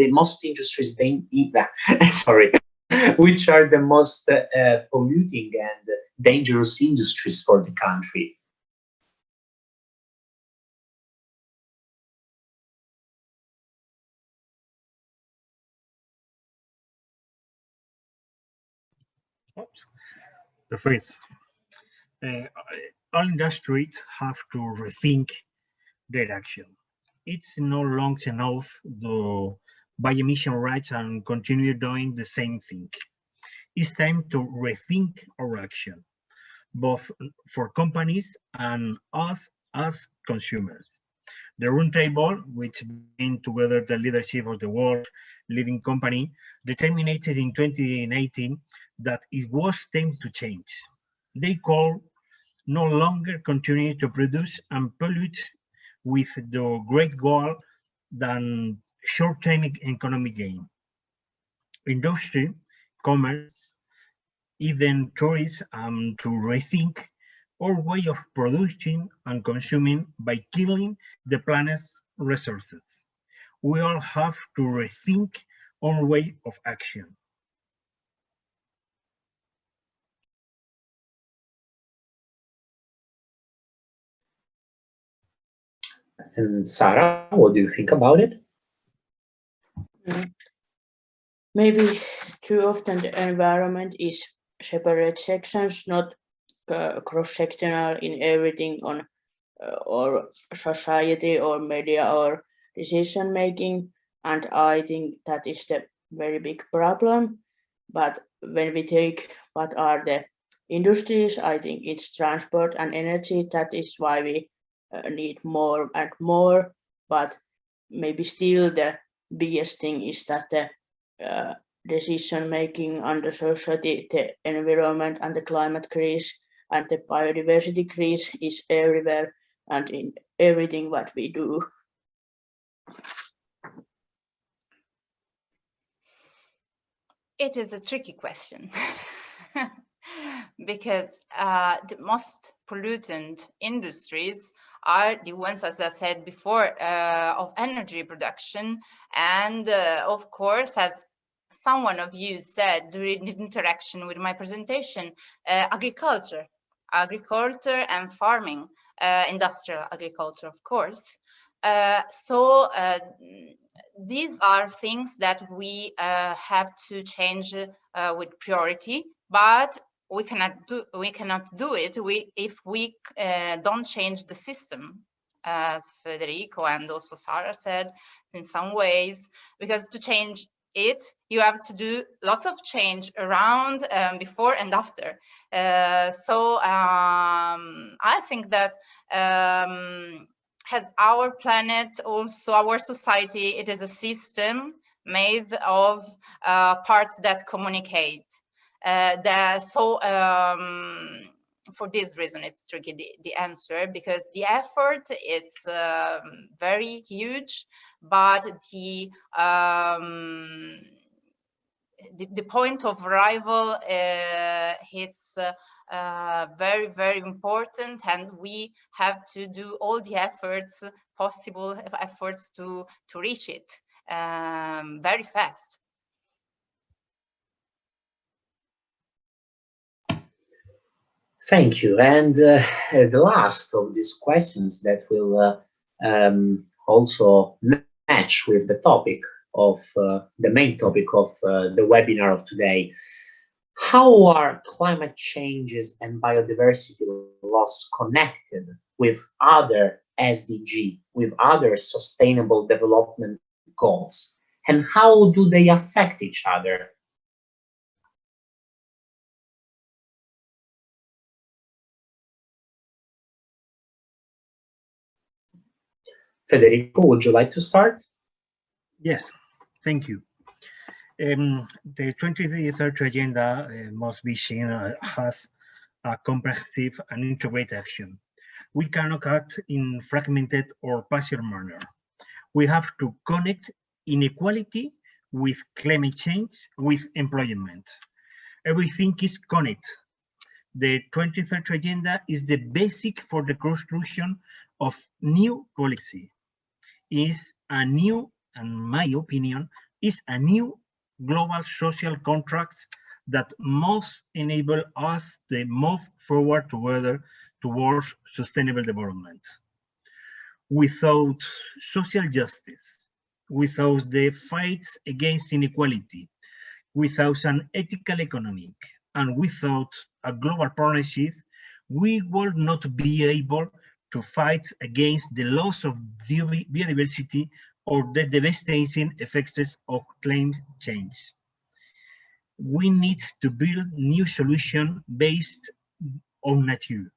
most industries they need sorry, which are the most polluting and dangerous industries for the country? The first, all industries have to rethink their action. It's no longer enough to buy emission rights and continue doing the same thing. It's time to rethink our action, both for companies and us as consumers. The Roundtable, which brings together the leadership of the world leading company, determined in 2018 that it was time to change. They call no longer continue to produce and pollute with the great goal than short-term economic gain. Industry, commerce, even tourism, to rethink our way of producing and consuming by killing the planet's resources. We all have to rethink our way of action. And Sara, what do you think about it? Maybe too often the environment is separate sections, not cross-sectional in everything on or society or media or decision making, and I think that is the very big problem. But when we take what are the industries, I think it's transport and energy. That is why we need more and more, but maybe still the biggest thing is that the decision making on the society, the environment and the climate crisis and the biodiversity crisis is everywhere and in everything what we do. It is a tricky question because the most pollutant industries are the ones, as I said before, of energy production, and of course, as someone of you said during the interaction with my presentation, agriculture and farming, industrial agriculture, of course. These are things that we have to change with priority, but we cannot do it if we don't change the system, as Federico and also Sara said in some ways, because to change it, you have to do lots of change around before and after. I think that has our planet, also our society, it is a system made of parts that communicate. For this reason, it's tricky, the answer, because the effort is very huge, but the point of arrival it's very, very important, and we have to do all the efforts, possible efforts to reach it. very fast. Thank you. And the last of these questions that will also match with the topic of the main topic of the webinar of today. How are climate changes and biodiversity loss connected with other SDG, with other sustainable development goals? And how do they affect each other? Federico, would you like to start? Yes, thank you. The 2030 agenda must be seen as a comprehensive and integrated action. We cannot act in fragmented or partial manner. We have to connect inequality with climate change, with employment. Everything is connected. The 2030 agenda is the basic for the construction of new policy. Is a new, in my opinion, is a new global social contract that must enable us to move forward together towards sustainable development. Without social justice, without the fights against inequality, without an ethical economic, and without a global partnership, we will not be able to fight against the loss of biodiversity or the devastating effects of climate change. We need to build new solutions based on nature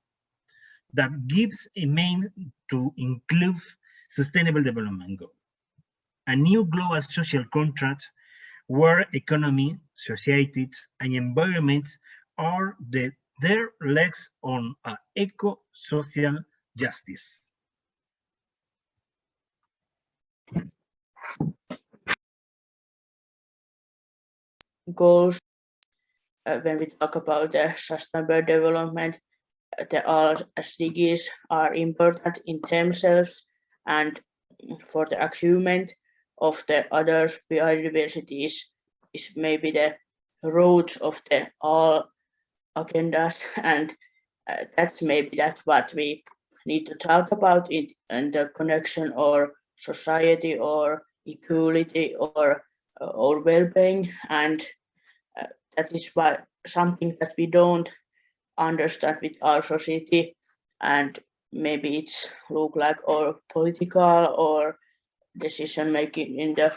that gives a mean to include sustainable development goals. A new global social contract where economy, societies, and environment are their legs on eco-social justice. Goals, when we talk about the sustainable development, the all SDGs are important in themselves, and for the achievement of the other biodiversity is maybe the roots of the all agendas, and that's what we need to talk about it, and the connection or society or equality or well-being, and that is what something that we don't understand with our society, and maybe it's look like or political or decision making in the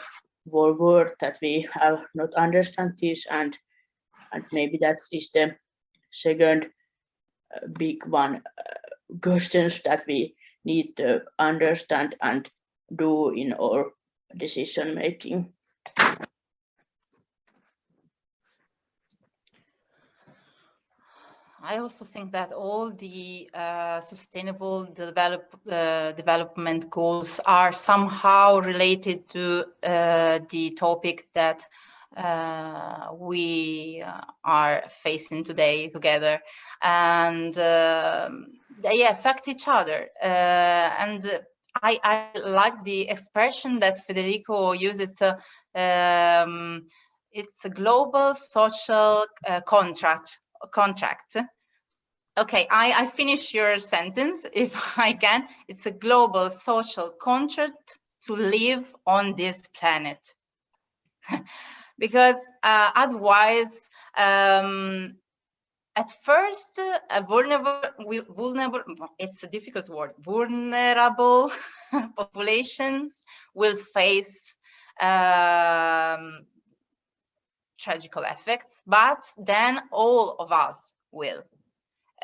world that we have not understand this, and maybe that is the second big one questions that we need to understand and do in our decision making. I also think that all the sustainable development goals are somehow related to the topic that we are facing today together, and they affect each other. And I like the expression that Federico uses. It's a global social contract. Okay, I finish your sentence if I can. It's a global social contract to live on this planet. Because otherwise, at first, vulnerable, it's a difficult word, vulnerable populations will face tragical effects, but then all of us will.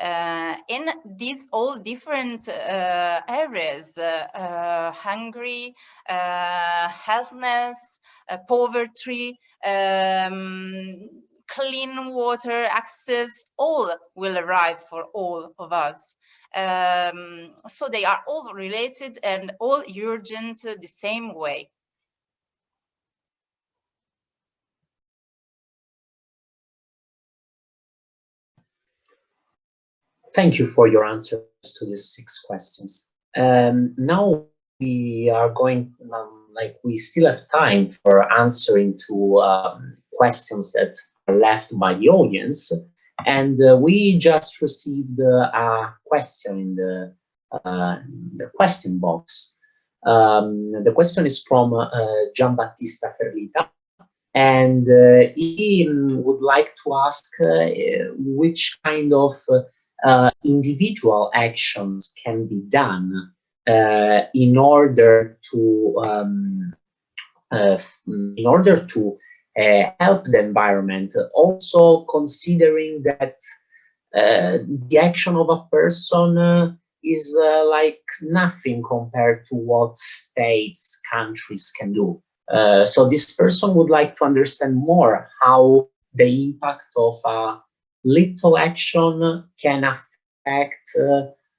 In these all different areas, hungry, healthless, poverty, clean water access, all will arrive for all of us. So they are all related and all urgent the same way. Thank you for your answers to these 6 questions. Now we are going like we still have time for answering to questions that are left by the audience. And we just received a question in the question box. The question is from Giambattista Ferlita, and he would like to ask which kind of individual actions can be done in order to help the environment, also considering that the action of a person is like nothing compared to what states, countries can do. So this person would like to understand more how the impact of a little action can affect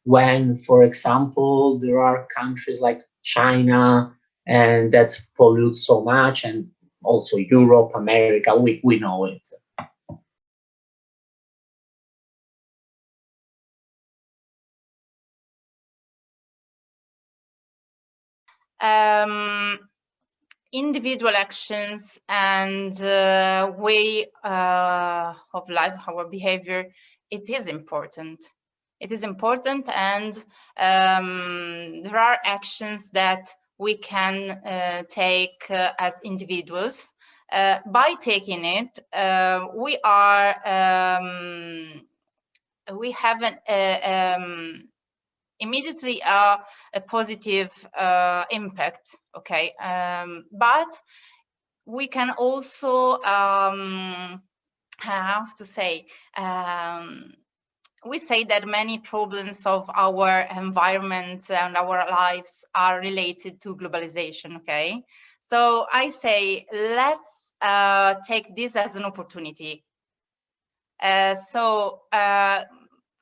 when, for example, there are countries like China and that pollute so much, and also Europe, America, we know it. Individual actions and way of life, our behavior, it is important. It is important, and there are actions that we can take as individuals. By taking it, we have an immediately a positive impact, okay, but we can also how to say, we say that many problems of our environment and our lives are related to globalization, okay? So I say, let's take this as an opportunity.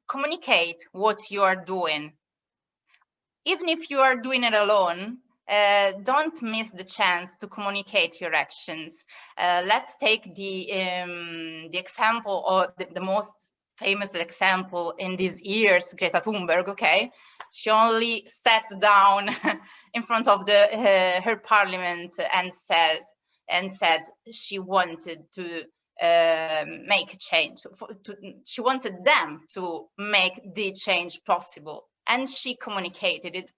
Communicate what you are doing. Even if you are doing it alone, don't miss the chance to communicate your actions. Let's take the example, or the most famous example in these years, Greta Thunberg, okay? She only sat down in front of her parliament and said she wanted to make a change. She wanted them to make the change possible. And she communicated it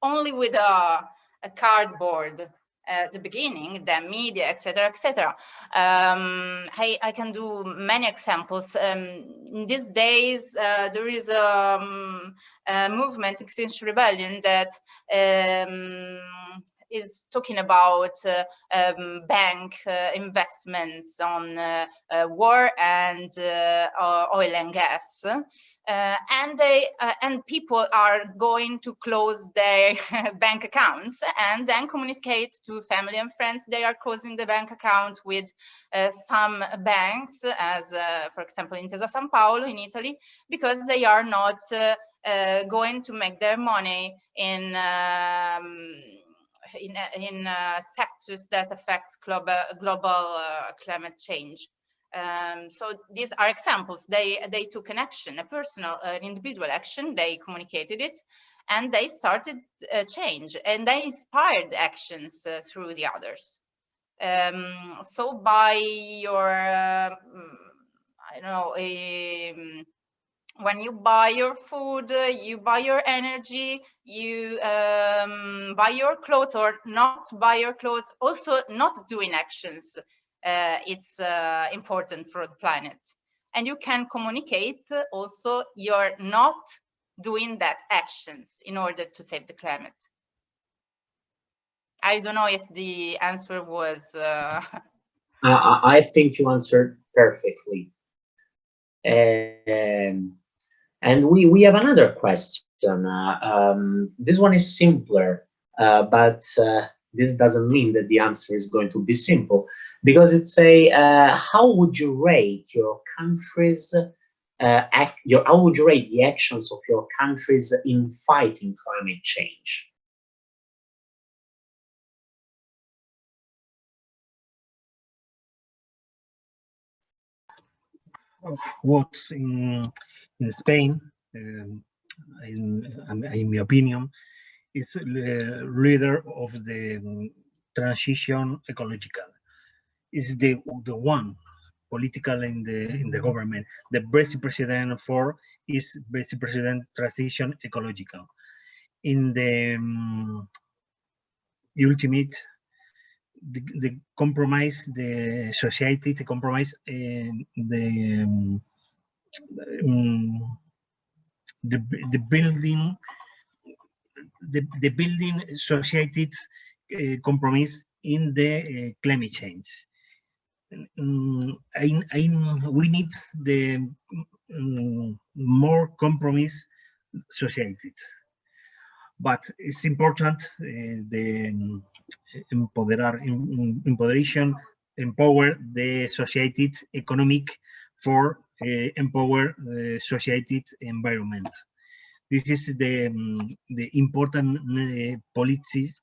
only with a cardboard at the beginning, the media, etc., etc. I can do many examples. In these days, there is a movement, Extinction Rebellion, that is talking about bank investments on war and oil and gas, and people are going to close their bank accounts and then communicate to family and friends they are closing the bank account with some banks, as for example Intesa Sanpaolo in Italy, because they are not going to make their money in sectors that affects global climate change. So these are examples. They took an action, a personal, an individual action. They communicated it, and they started change, and they inspired actions through the others. So by your, I don't know, when you buy your food, you buy your energy, you buy your clothes or not buy your clothes, also not doing actions. It's important for the planet. And you can communicate also you're not doing that actions in order to save the climate. I don't know if the answer was... I think you answered perfectly. And we have another question. This one is simpler, but this doesn't mean that the answer is going to be simple, because it's how would you rate your country's how would you rate the actions of your countries in fighting climate change? What in Spain, in my opinion, is leader of the transition ecological. Is the one political in the government. The vice president for is vice president transition ecological. In the ultimate, the compromise, the society, the compromise, the building, the building society's compromise in the climate change. We need the more compromise society, but it's important the empower the society economic for empower society environment. This is the important policy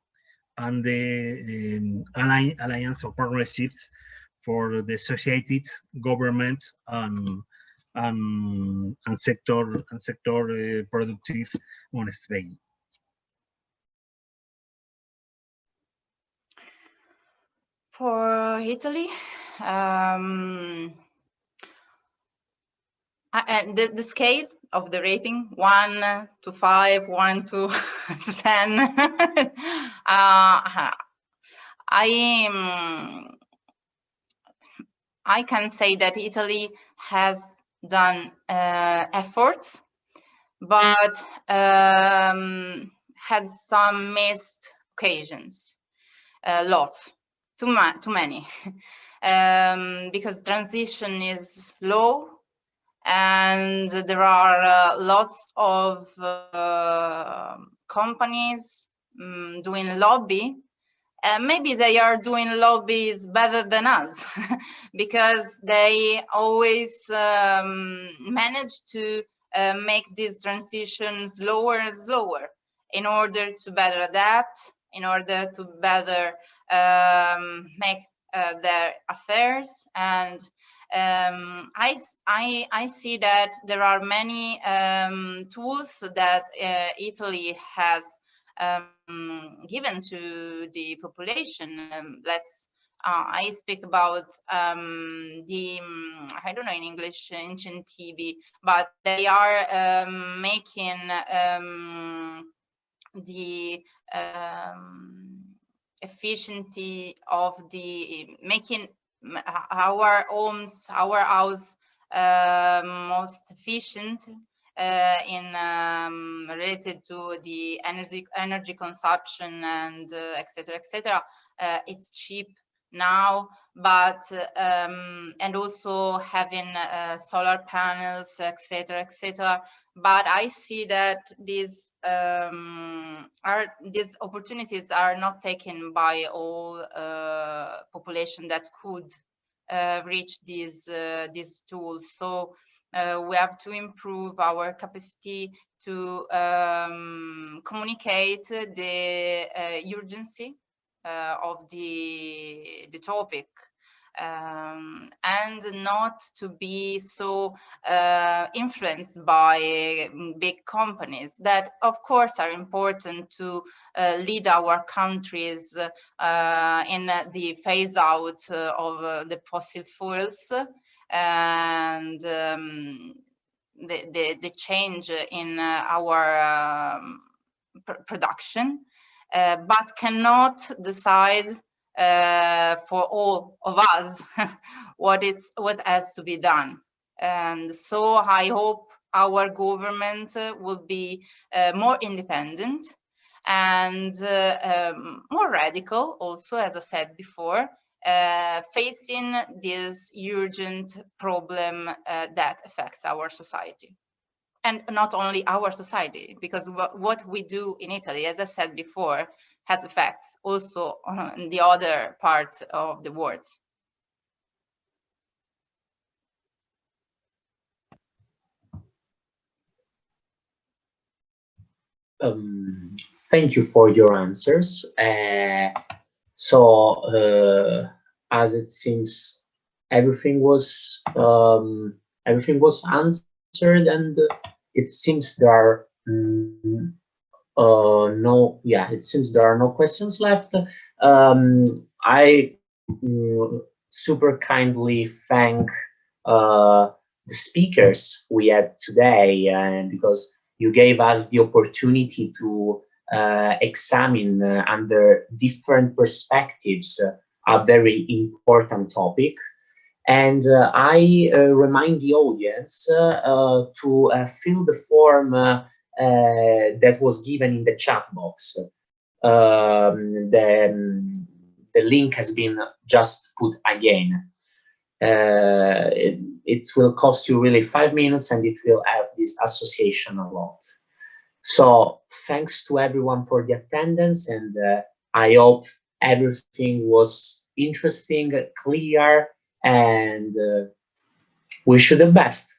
and the alliance of partnerships for the society, government, and sector productive on Spain. For Italy, the scale of the rating 1 to 5, 1 to 10. I can say that Italy has done efforts, but had some missed occasions, lots, too many, because transition is low, and there are lots of companies doing lobby. Maybe they are doing lobbies better than us because they always manage to make these transitions slower and slower in order to better adapt, in order to better make their affairs. And I see that there are many tools that Italy has given to the population. I speak about the, I don't know in English, incentivi, but they are making the efficiency of the, making our homes, our house most efficient in related to the energy consumption and etc. etc. It's cheap now, but and also having solar panels, etc. etc. But I see that these opportunities are not taken by all population that could reach these tools. So we have to improve our capacity to communicate the urgency of the topic, and not to be so influenced by big companies that of course are important to lead our countries in the phase out of the fossil fuels and the change in our production, but cannot decide for all of us what has to be done. And so I hope our government will be more independent and more radical also, as I said before, facing this urgent problem that affects our society. And not only our society, because what we do in Italy, as I said before, has effects also on the other part of the world. Thank you for your answers. As it seems, everything was answered, and it seems there are No, yeah, it seems there are no questions left. I super kindly thank the speakers we had today, and because you gave us the opportunity to examine under different perspectives a very important topic. And I remind the audience to fill the form that was given in the chat box. The link has been just put again. It will cost you really 5 minutes, and it will have this association a lot. So thanks to everyone for the attendance, and I hope everything was interesting, clear, and wish you the best.